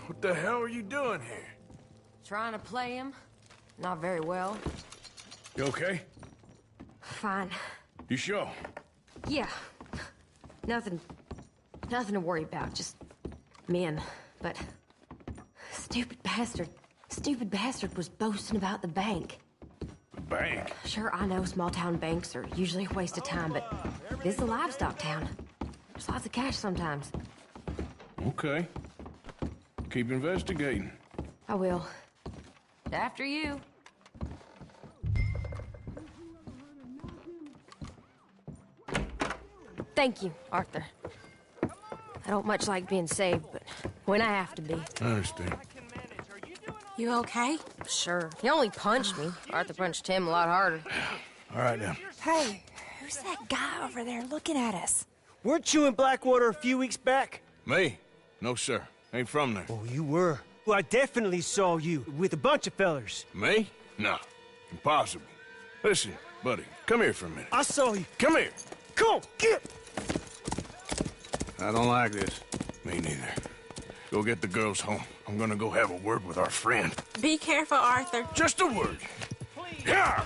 What the hell are you doing here? Trying to play him. Not very well. You okay? Fine. You sure? Yeah. Nothing to worry about. Just men. But stupid bastard was boasting about the bank. The bank? Sure, I know small town banks are usually a waste of time, but this is a livestock town. There's lots of cash sometimes. Okay. Keep investigating. I will. After you. Thank you, Arthur. I don't much like being saved, but when I have to be. I understand. You okay? Sure. He only punched me. Arthur punched him a lot harder. All right, now. Hey, who's that guy over there looking at us? Weren't you in Blackwater a few weeks back? Me? No, sir. Ain't from there. Oh, you were. Well, I definitely saw you with a bunch of fellers. Me? No. Impossible. Listen, buddy, come here for a minute. I saw you. Come here. Come on, get! I don't like this. Me neither. Go get the girls home. I'm gonna go have a word with our friend. Be careful, Arthur. Just a word. Yeah!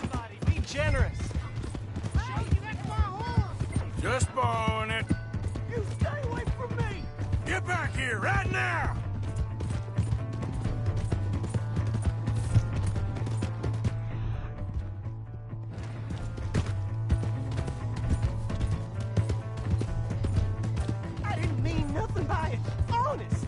Be generous. Just borrowing it. You stay away from me. Get back here right now! I didn't mean nothing by it. Honest.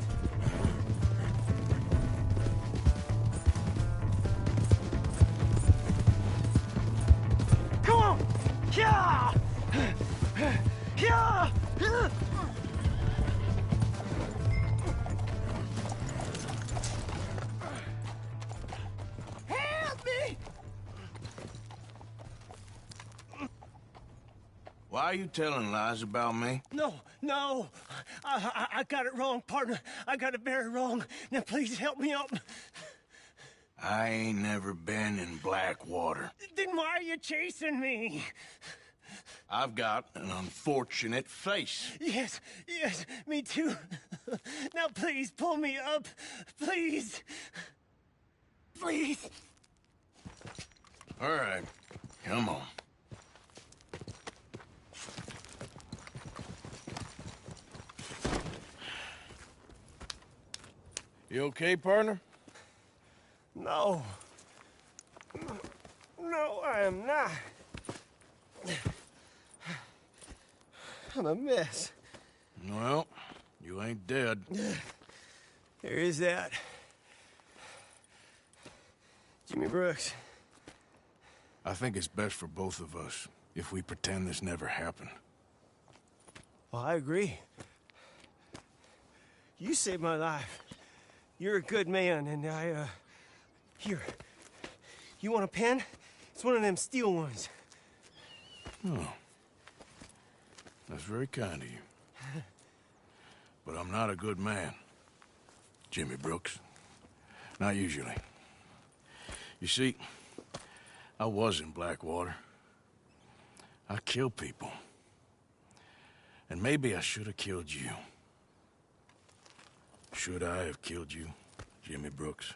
Why are you telling lies about me? No, no. I got it wrong, partner. I got it very wrong. Now, please help me up. I ain't never been in Blackwater. Then why are you chasing me? I've got an unfortunate face. Yes, yes, me too. Now, please, pull me up. Please. Please. All right, come on. You okay, partner? No. No, I am not. I'm a mess. Well, you ain't dead. There is that. Jimmy Brooks. I think it's best for both of us if we pretend this never happened. Well, I agree. You saved my life. You're a good man, and here. You want a pen? It's one of them steel ones. Oh. That's very kind of you. But I'm not a good man, Jimmy Brooks. Not usually. You see, I was in Blackwater. I killed people. And maybe I should have killed you. Should I have killed you, Jimmy Brooks?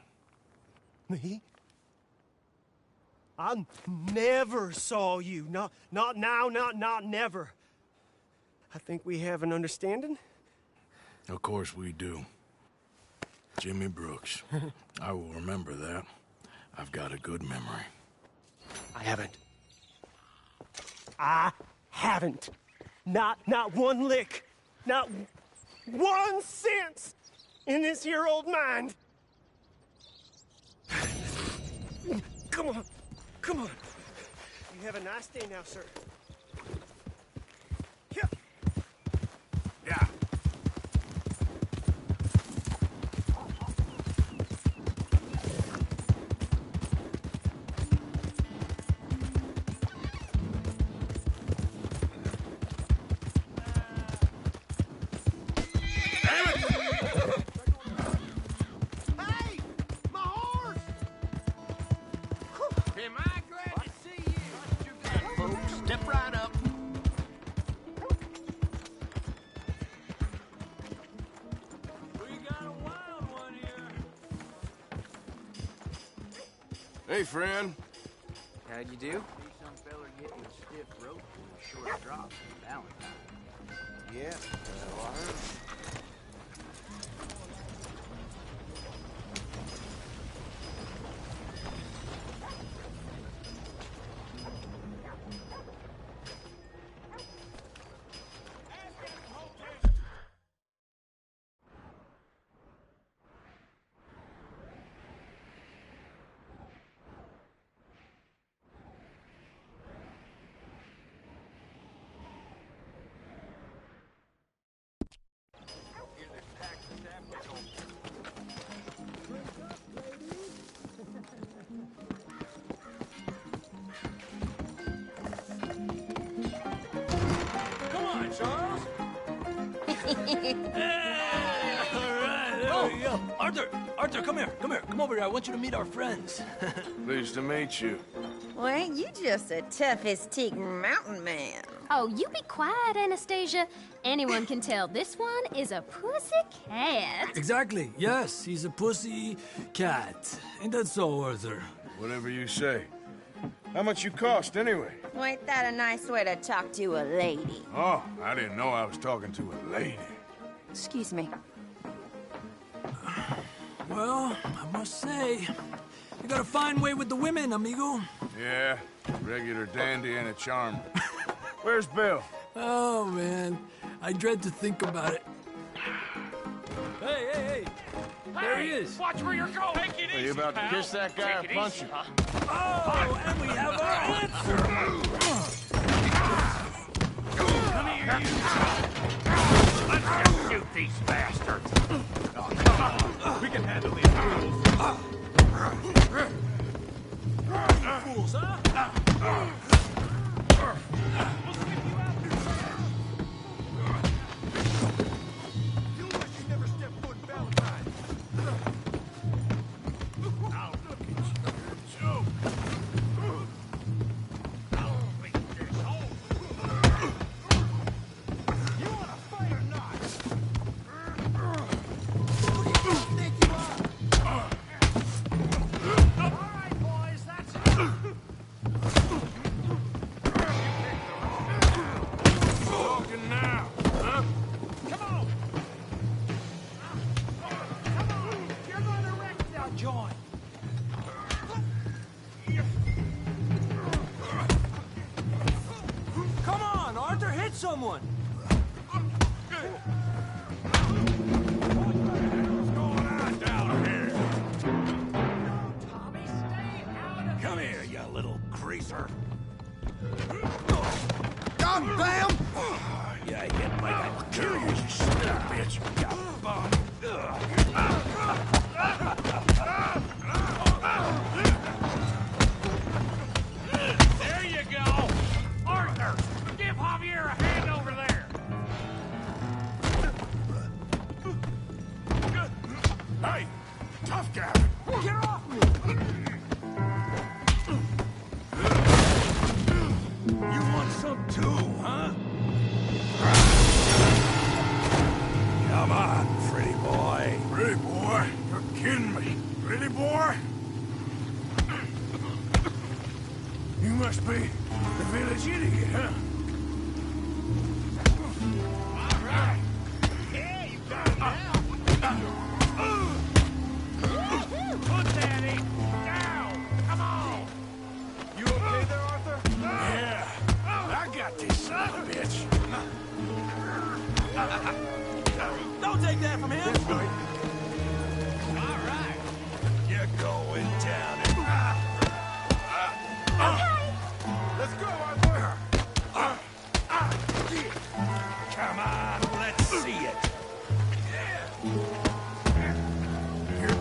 Me? I never saw you. Not now, not never. I think we have an understanding. Of course we do. Jimmy Brooks. I will remember that. I've got a good memory. I haven't. Not one lick. Not 1 cent in this here old mind. Come on. Come on. You have a nice day now, sir. Yeah. Hey! My horse! Am I glad to see you? Folks, step right up. Hey, friend. How'd you do? See some feller getting a stiff rope and a short drop from Valentine. Yeah, well, I heard. Come on, Charles. Oh, yeah. Arthur, come here. Come over here. I want you to meet our friends. Pleased to meet you. Well, ain't you just a tough-as-teak mountain man? Oh, you be quiet, Anastasia. Anyone can tell this one is a pussy cat. Exactly. Yes, he's a pussy cat. Ain't that so, Arthur? Whatever you say. How much you cost, anyway? Well, ain't that a nice way to talk to a lady? Oh, I didn't know I was talking to a lady. Excuse me. Well, I must say, you got a fine way with the women, amigo. Yeah, regular dandy and a charmer. Where's Bill? Oh, man. I dread to think about it. Hey! There he is. Watch where you're going. Take it Are you about to kiss that guy or punch him? Oh, and we have our answer. Come here, you. Let's just shoot these bastards. Oh, come on. We can handle these fools. Fools, huh? We'll sweep you out. join. Come on, Arthur, hit someone! Come here, you little greaser. God damn! Yeah, I get like I'll kill you, you son of a bitch. You bum. There you go! Arthur, give Javier a hand over there! Hey, tough guy. Get off me! You want some too, huh? Come on, pretty boy. Pretty boy? You're kidding me. Pretty boy? You must be the village idiot, huh? All right. Yeah, you got it now. Put that in! Down! Come on! You okay there, Arthur? Yeah, I got this son of a bitch. Don't take that from him! All right. You're going down. Let's go, Arthur! Come on, let's see it.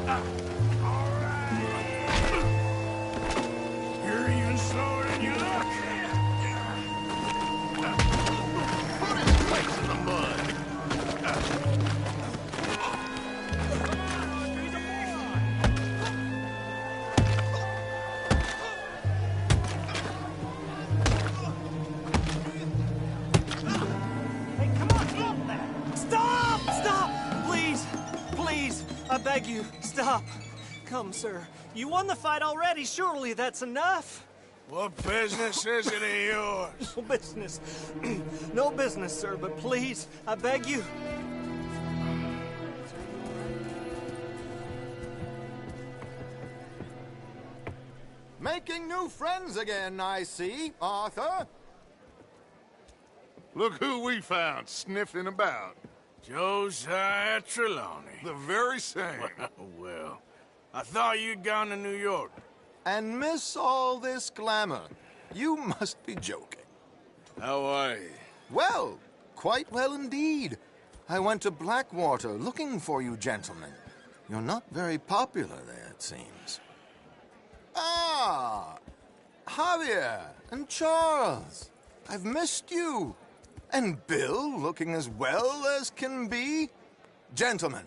All right. You're even slower than you look. Put his place in the mud. Stop! Stop! Please! Please! I beg you, stop! Come, sir. You won the fight already. Surely that's enough. What business is it of yours? No business. No business, sir, but please, I beg you. Making new friends again, I see, Arthur. Look who we found sniffing about. Josiah Trelawney. The very same. Well, I thought you'd gone to New York. And miss all this glamour. You must be joking. How are you? Well, quite well indeed. I went to Blackwater looking for you gentlemen. You're not very popular there, it seems. Ah! Javier and Charles. I've missed you. And Bill looking as well as can be. Gentlemen,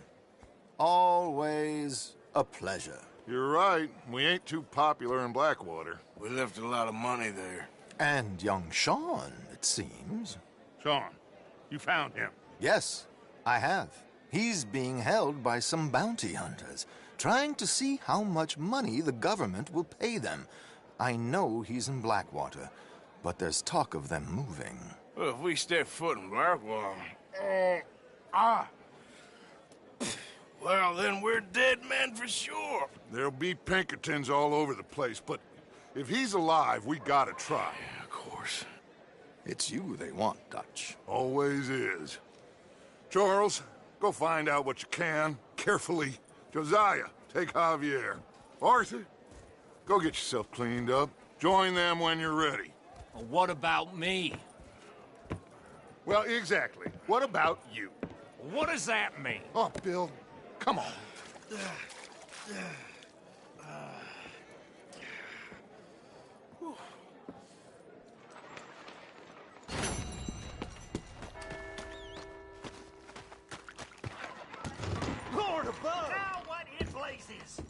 always a pleasure. You're right. We ain't too popular in Blackwater. We left a lot of money there. And young Sean, it seems. Sean, you found him. Yes, I have. He's being held by some bounty hunters, trying to see how much money the government will pay them. I know he's in Blackwater, but there's talk of them moving. Well, if we step foot in Blackwater... Well, then we're dead men for sure. There'll be Pinkertons all over the place, but if he's alive, we gotta try. Yeah, of course. It's you they want, Dutch. Always is. Charles, go find out what you can, carefully. Josiah, take Javier. Arthur, go get yourself cleaned up. Join them when you're ready. Well, what about me? Well, exactly. What about you? What does that mean? Oh, Bill, come on. Lord above! Now what in blazes?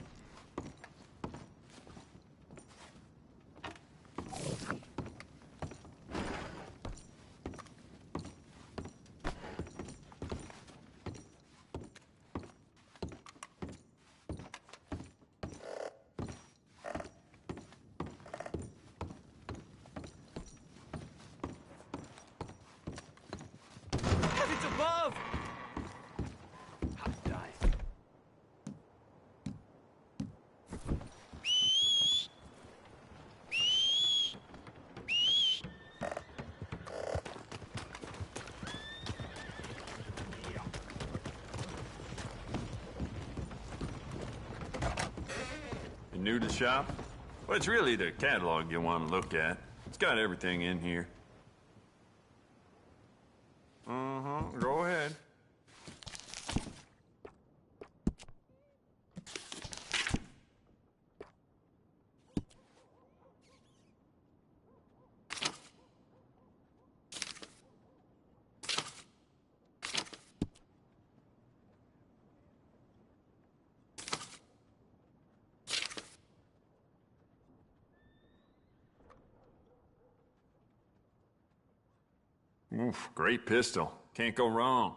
You new to the shop? Well, it's really the catalog you want to look at. It's got everything in here. Go ahead. Oof, great pistol. Can't go wrong.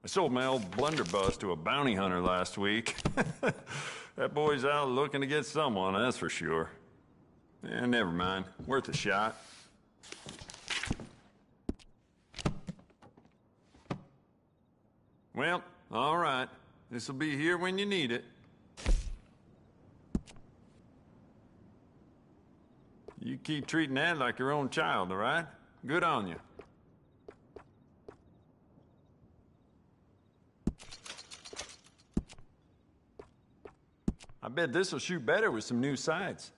I sold my old blunderbuss to a bounty hunter last week. That boy's out looking to get someone, that's for sure. Never mind. Worth a shot. Well, all right. This'll be here when you need it. You keep treating that like your own child, all right? Good on you. I bet this'll shoot better with some new sights.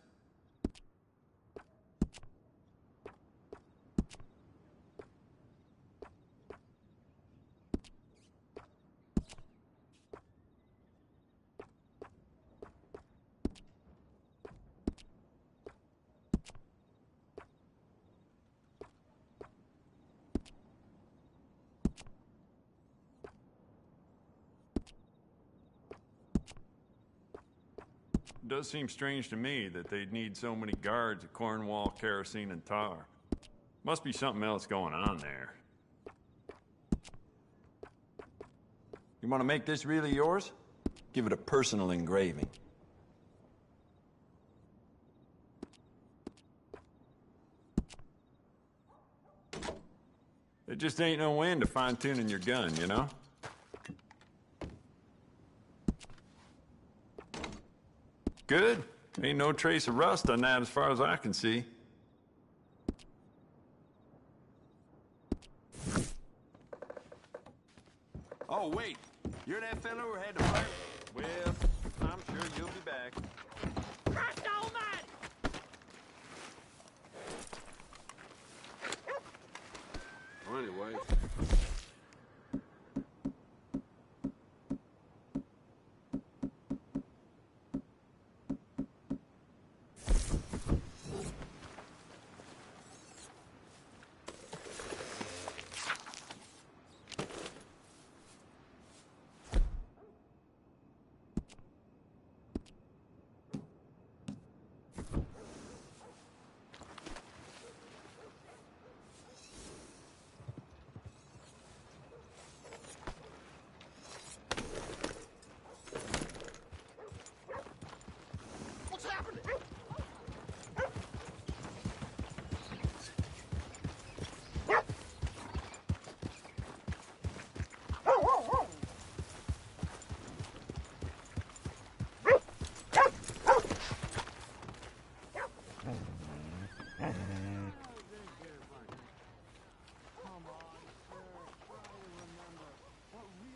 It does seem strange to me that they'd need so many guards at Cornwall, kerosene, and tar. Must be something else going on there. You want to make this really yours? Give it a personal engraving. There just ain't no end to fine-tuning your gun, you know? Good. Ain't no trace of rust on that as far as I can see. Oh, wait. You're that fellow who had the fire? Well, I'm sure you'll be back. Christ almighty! Well, anyway. What's happening?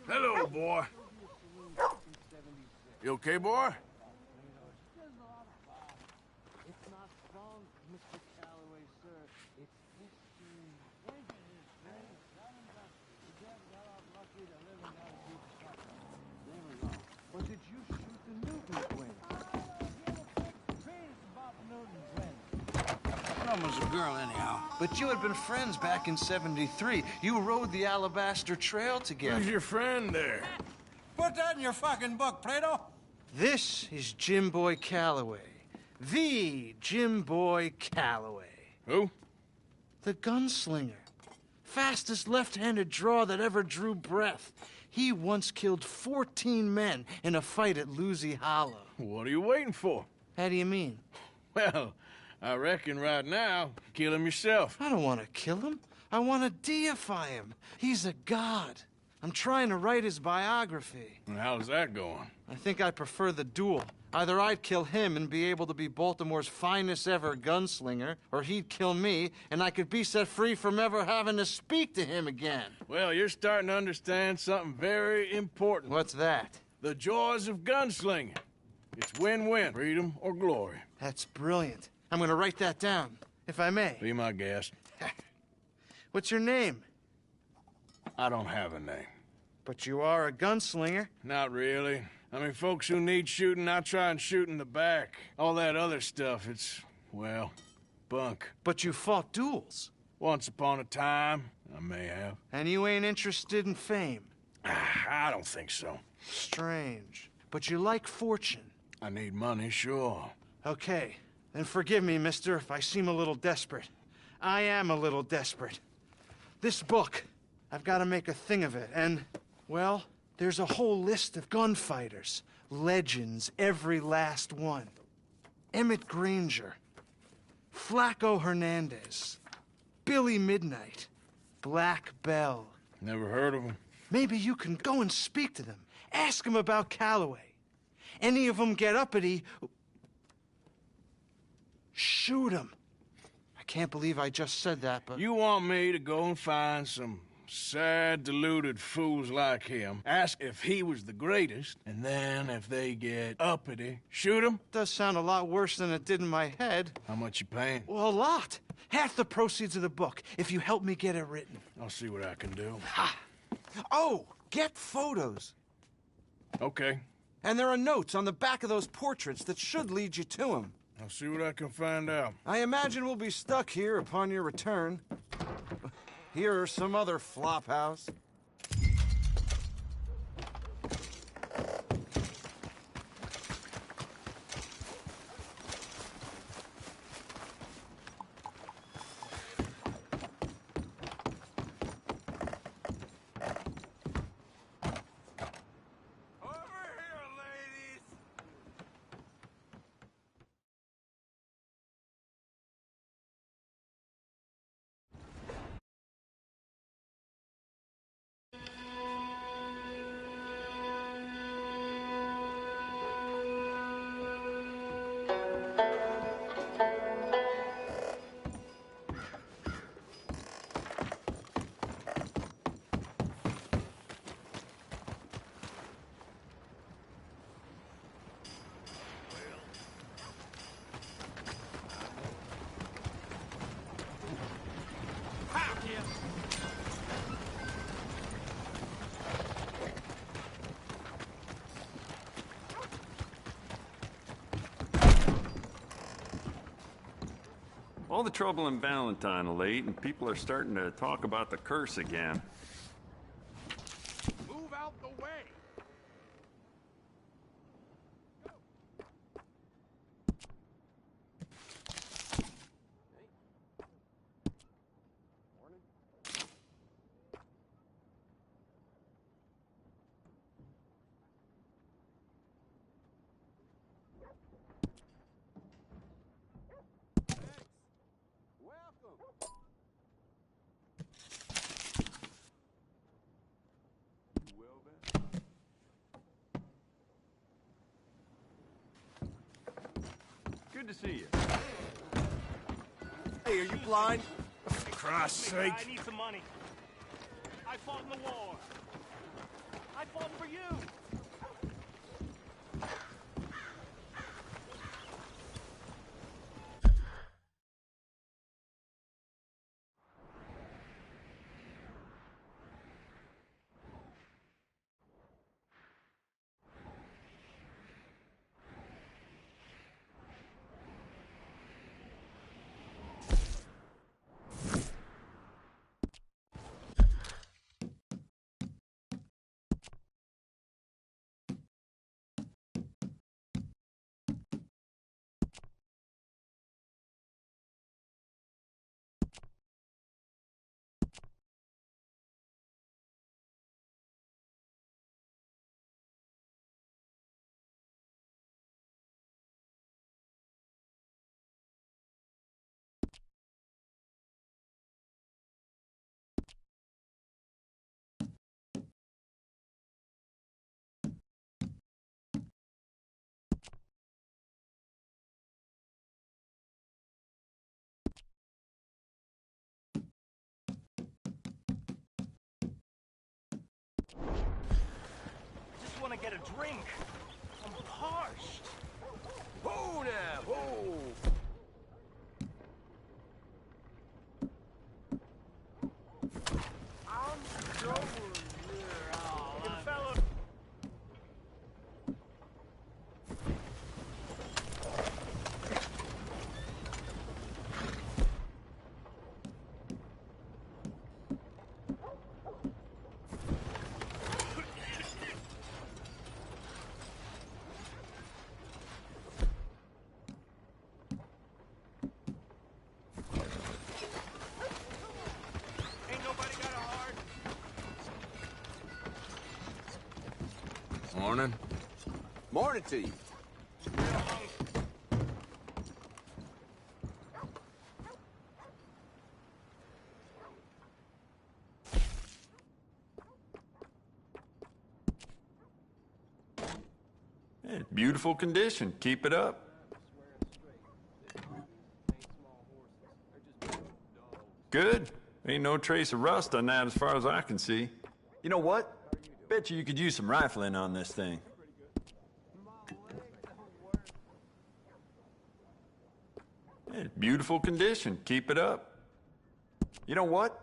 Hello, boy. You okay, boy? But did you shoot the Newton twins? Mom was a girl anyhow. But you had been friends back in '73. You rode the Alabaster Trail together. Who's your friend there? Put that in your fucking book, Plato. This is Jim Boy Calloway. The Jim Boy Calloway. Who? The gunslinger. Fastest left-handed draw that ever drew breath. He once killed 14 men in a fight at Lucy Hollow. What are you waiting for? How do you mean? Well, I reckon right now, kill him yourself. I don't want to kill him. I want to deify him. He's a god. I'm trying to write his biography. And how's that going? I think I prefer the duel. Either I'd kill him and be able to be Baltimore's finest ever gunslinger, or he'd kill me and I could be set free from ever having to speak to him again. Well, you're starting to understand something very important. What's that? The joys of gunslinging. It's win-win, freedom or glory. That's brilliant. I'm gonna write that down, if I may. Be my guest. What's your name? I don't have a name. But you are a gunslinger. Not really. I mean, folks who need shooting, I try and shoot in the back. All that other stuff, it's, well, bunk. But you fought duels. Once upon a time, I may have. And you ain't interested in fame? I don't think so. Strange. But you like fortune. I need money, sure. Okay. Then forgive me, mister, if I seem a little desperate. I am a little desperate. This book, I've got to make a thing of it, and, well, there's a whole list of gunfighters. Legends, every last one. Emmett Granger, Flaco Hernandez, Billy Midnight, Black Bell. Never heard of them. Maybe you can go and speak to them. Ask them about Calloway. Any of them get uppity, shoot them. I can't believe I just said that, but... You want me to go and find some sad, deluded fools like him, ask if he was the greatest, and then if they get uppity, shoot him? Does sound a lot worse than it did in my head. How much you paying? Well, a lot. Half the proceeds of the book, if you help me get it written. I'll see what I can do. Ha! Oh, get photos. Okay. And there are notes on the back of those portraits that should lead you to him. I'll see what I can find out. I imagine we'll be stuck here upon your return. Here or some other flop house. All the trouble in Valentine late, and people are starting to talk about the curse again. Move out the way! Good to see you. Hey, are you blind? For Christ's sake. I need some money. I fought in the war. I fought for you. get a drink. I'm parched. Whoa now, whoa. I'm so fellow. Morning. Morning to you. Hey, beautiful condition. Keep it up. Good. Ain't no trace of rust on that as far as I can see. You know what? Bet you could use some rifling on this thing. Hey, beautiful condition. Keep it up. You know what?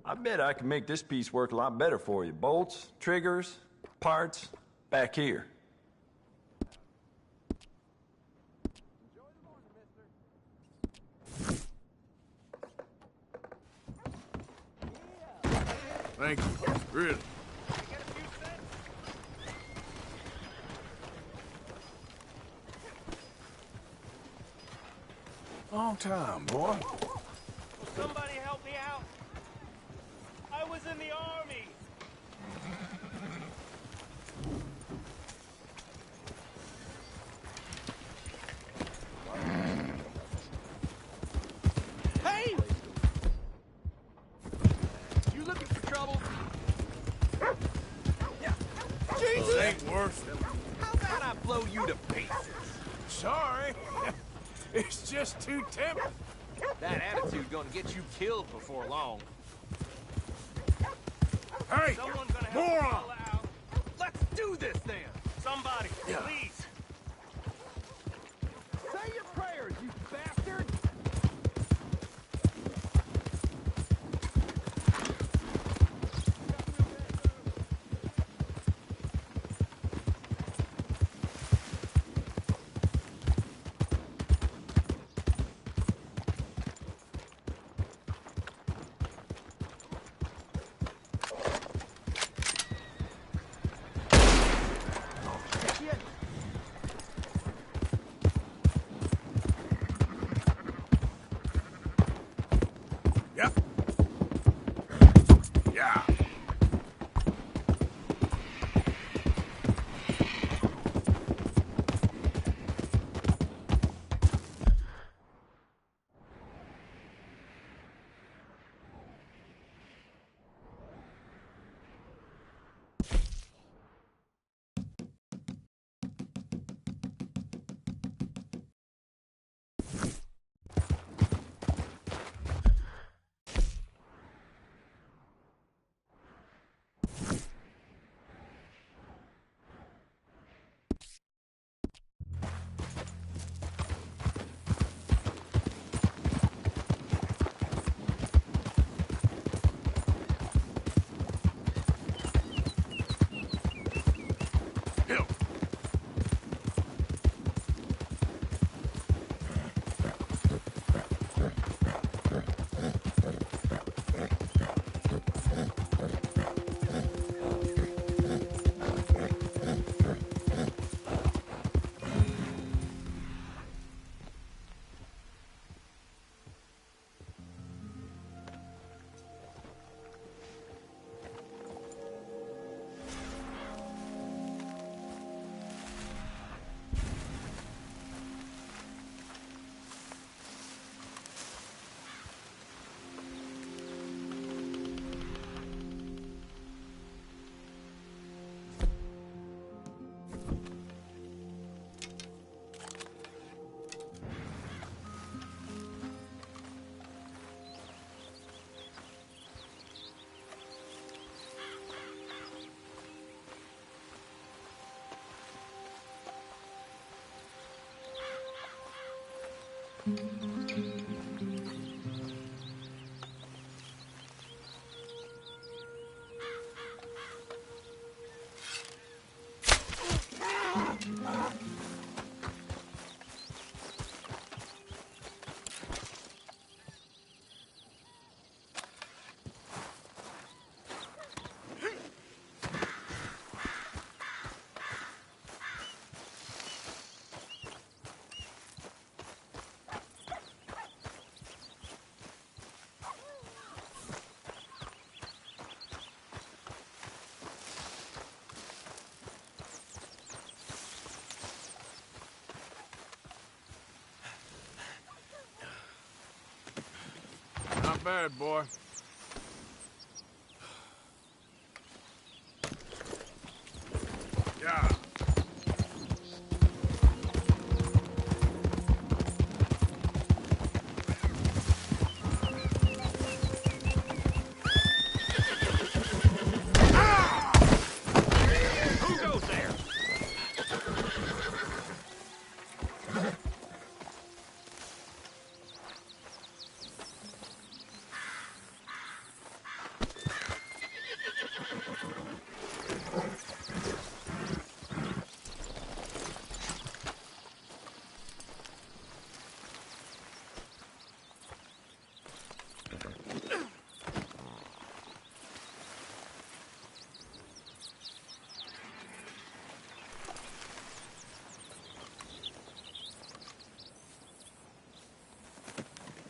I bet I can make this piece work a lot better for you. Bolts, triggers, parts, back here. Thank you. Really. Long time, boy. Will somebody help me out? I was in the army. Hey! You looking for trouble? Yeah. Jesus! This ain't worth it. How about I blow you to pieces? Sorry. It's just too tempting. That attitude gonna get you killed before long. Hey! Someone gonna help moron! us all out. Let's do this then. Somebody, please. Say your prayers, you bastard. Yep. Yeah. Not bad, boy. Yeah. Who goes there?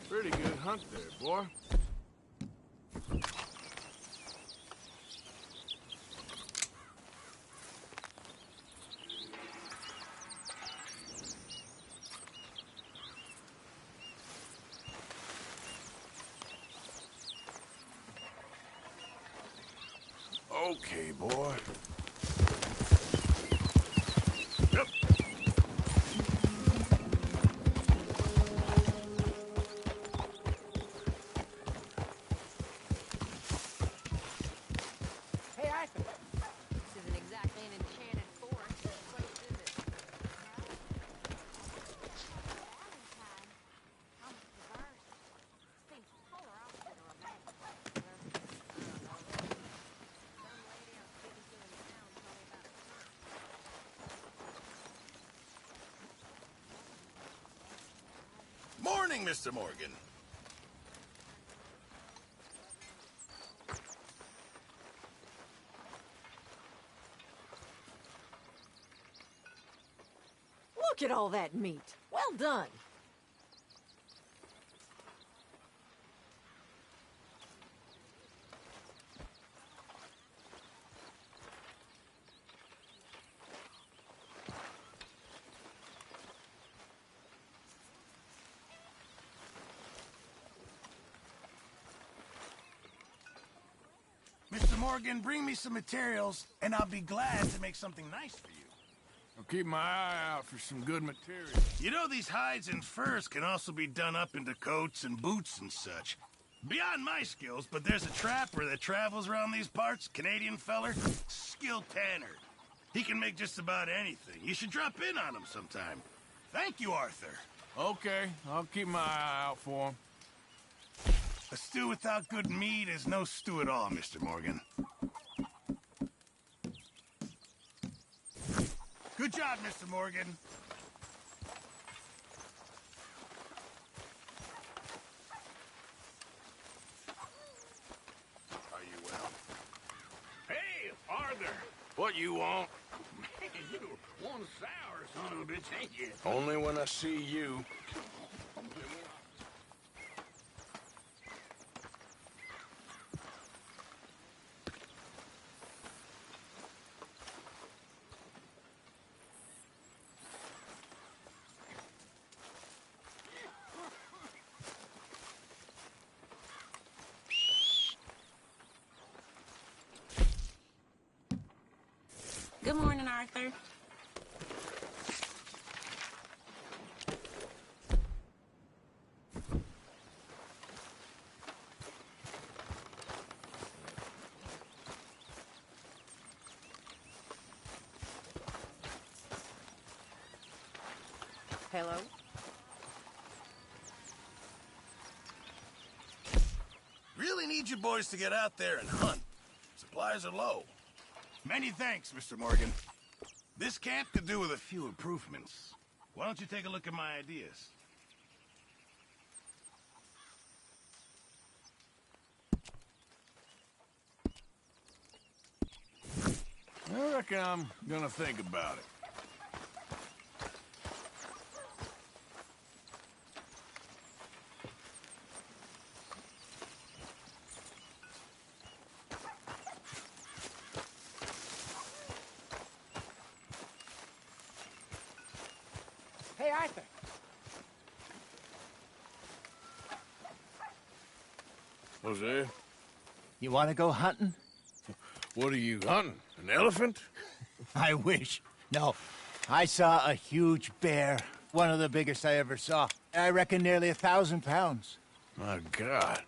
Pretty good hunt there, boy. Okay, boy. Yep. Hey, Arthur. This isn't exactly an enchanted forest. This place, is it? Morning, Mr. Morgan. Look at all that meat. Well done. Mr. Morgan, bring me some materials, and I'll be glad to make something nice for you. I'll keep my eye out for some good material. You know, these hides and furs can also be done up into coats and boots and such. Beyond my skills, but there's a trapper that travels around these parts, Canadian feller, skilled tanner. He can make just about anything. You should drop in on him sometime. Thank you, Arthur. Okay, I'll keep my eye out for him. A stew without good meat is no stew at all, Mr. Morgan. Good job, Mr. Morgan. Are you well? Hey, Arthur. What you want? Man, you one sour son of a bitch, ain't you? Only when I see you. Good morning, Arthur. Hello? Really need you boys to get out there and hunt. Supplies are low. Many thanks, Mr. Morgan. This camp could do with a few improvements. Why don't you take a look at my ideas? I reckon I'm gonna think about it. Hey, Arthur. Jose, You want to go hunting? what are you hunting? An elephant? I wish. No. I saw a huge bear. One of the biggest I ever saw. I reckon nearly 1,000 pounds. My God.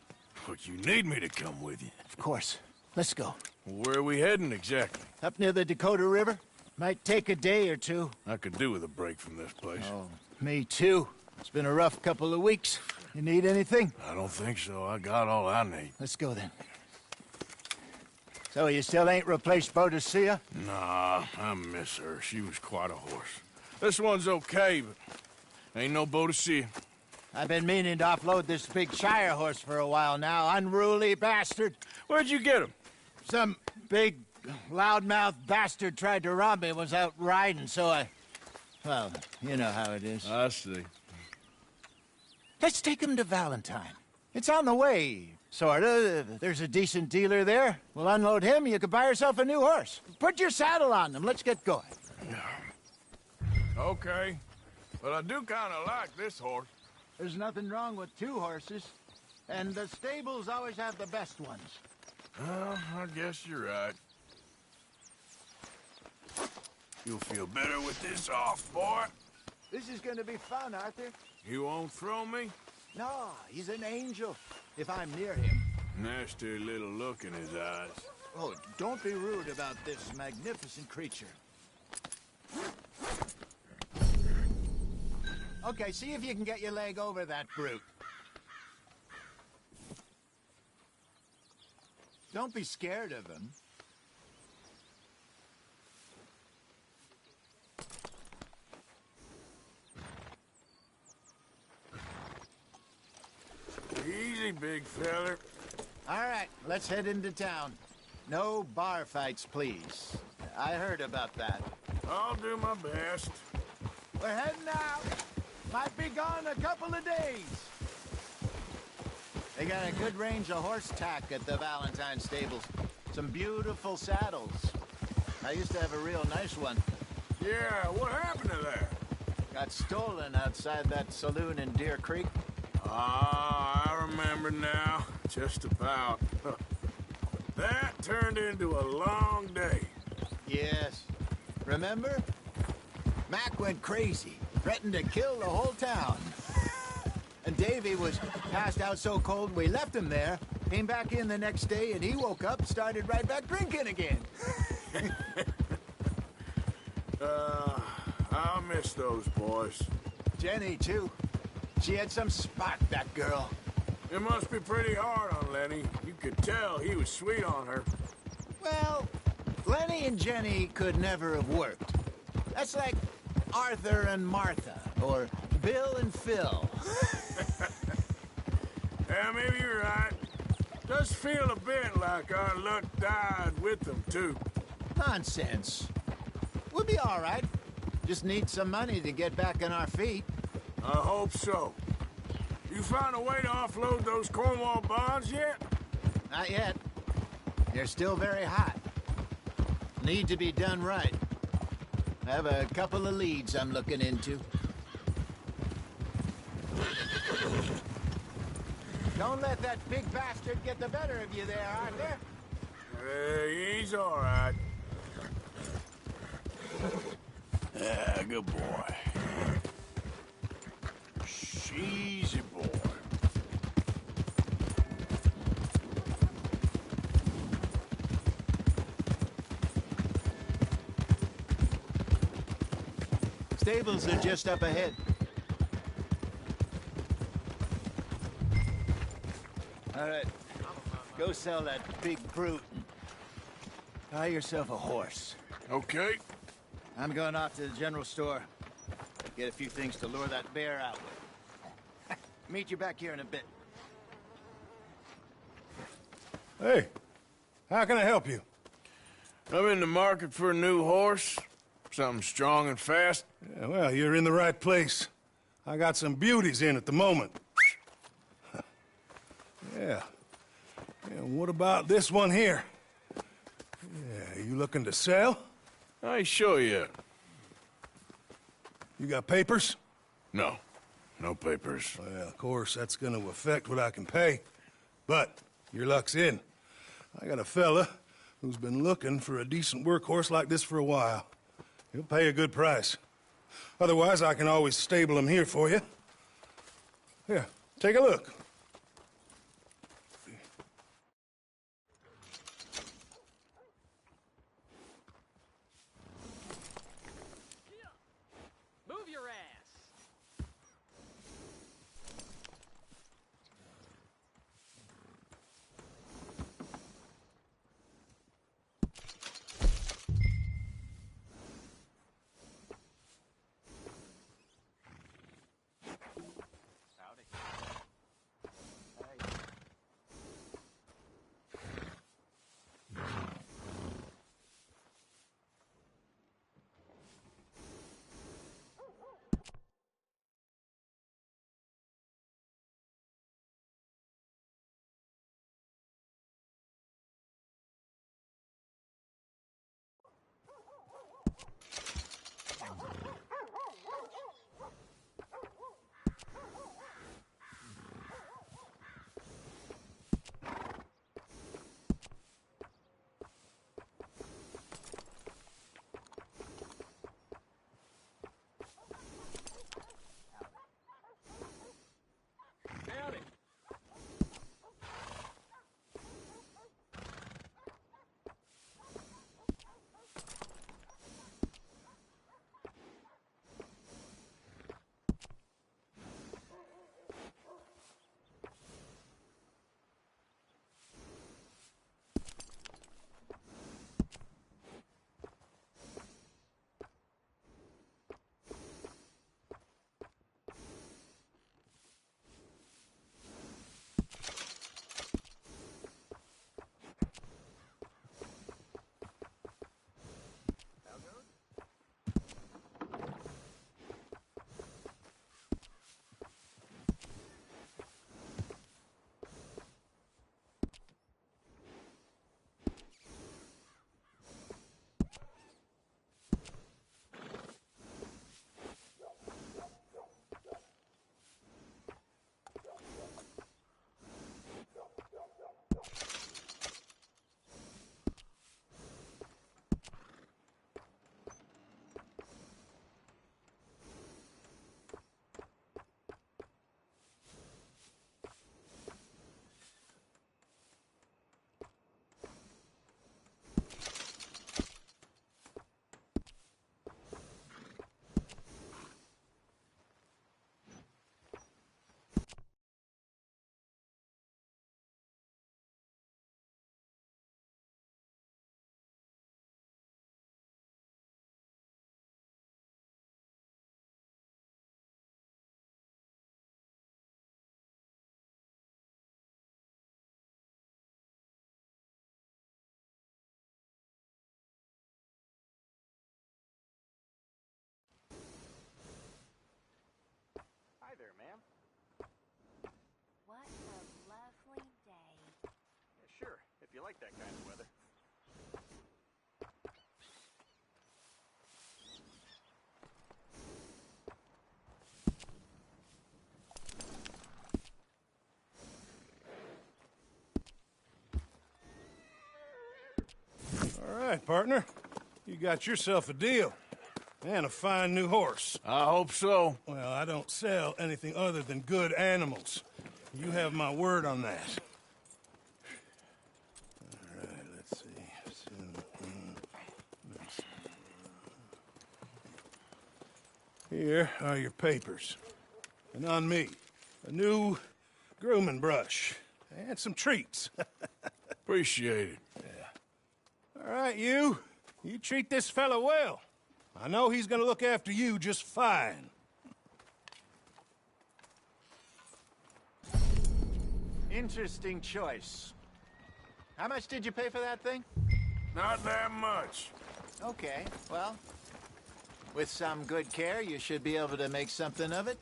But you need me to come with you. Of course. Let's go. Where are we heading exactly? Up near the Dakota River. Might take a day or two. I could do with a break from this place. Oh, me too. It's been a rough couple of weeks. You need anything? I don't think so. I got all I need. Let's go then. So you still ain't replaced Boadicea? Nah, I miss her. She was quite a horse. This one's okay, but ain't no Boadicea. I've been meaning to offload this big Shire horse for a while now. Unruly bastard. Where'd you get him? Some big, loudmouth bastard tried to rob me, was out riding, so I... Well, you know how it is. I see. Let's take him to Valentine. It's on the way, sorta. There's a decent dealer there. We'll unload him, you could buy yourself a new horse. Put your saddle on them, let's get going. Okay. But I do kind of like this horse. There's nothing wrong with two horses. And the stables always have the best ones. Well, I guess you're right. You'll feel better with this off, boy. This is gonna be fun, Arthur. You won't throw me? No, he's an angel. If I'm near him. Nasty little look in his eyes. Oh, don't be rude about this magnificent creature. Okay, see if you can get your leg over that brute. Don't be scared of him. Easy, big feller. All right, let's head into town. No bar fights, please. I heard about that. I'll do my best. We're heading out. Might be gone a couple of days. They got a good range of horse tack at the Valentine stables. Some beautiful saddles. I used to have a real nice one. Yeah, what happened to that? Got stolen outside that saloon in Deer Creek. Ah, I remember now. Just about. That turned into a long day. Yes. Remember? Mac went crazy, threatened to kill the whole town. And Davy was passed out so cold we left him there, came back in the next day, and he woke up, started right back drinking again. I'll miss those boys. Jenny, too. She had some spark, that girl. It must be pretty hard on Lenny. You could tell he was sweet on her. Well, Lenny and Jenny could never have worked. That's like Arthur and Martha, or Bill and Phil. Yeah, maybe you're right. Does feel a bit like our luck died with them, too. Nonsense. We'll be all right. Just need some money to get back on our feet. I hope so. You found a way to offload those Cornwall bonds yet? Not yet. They're still very hot. Need to be done right. I have a couple of leads I'm looking into. Don't let that big bastard get the better of you there, Arthur. Hey, he's all right. Yeah, good boy. Easy boy. Stables are just up ahead. All right. Go sell that big brute and buy yourself a horse. Okay. I'm going off to the general store. Get a few things to lure that bear out with. Meet you back here in a bit. Hey, how can I help you? I'm in the market for a new horse. Something strong and fast. Yeah, well, you're in the right place. I got some beauties in at the moment. Yeah. What about this one here? Yeah, you looking to sell? I ain't sure yet. You got papers? No. No papers. Well, of course, that's gonna affect what I can pay. But your luck's in. I got a fella who's been looking for a decent workhorse like this for a while. He'll pay a good price. Otherwise, I can always stable him here for you. Here, take a look. Move your ass. Hi there, ma'am. What a lovely day. Yeah, sure, if you like that kind of weather. All right, partner. You got yourself a deal. And a fine new horse. I hope so. Well, I don't sell anything other than good animals. You have my word on that. All right, let's see. Here are your papers. And on me, a new grooming brush. and some treats. Appreciate it. All right, you treat this fella well. I know he's gonna look after you just fine. Interesting choice. How much did you pay for that thing? Not that much. Okay, well, with some good care, you should be able to make something of it.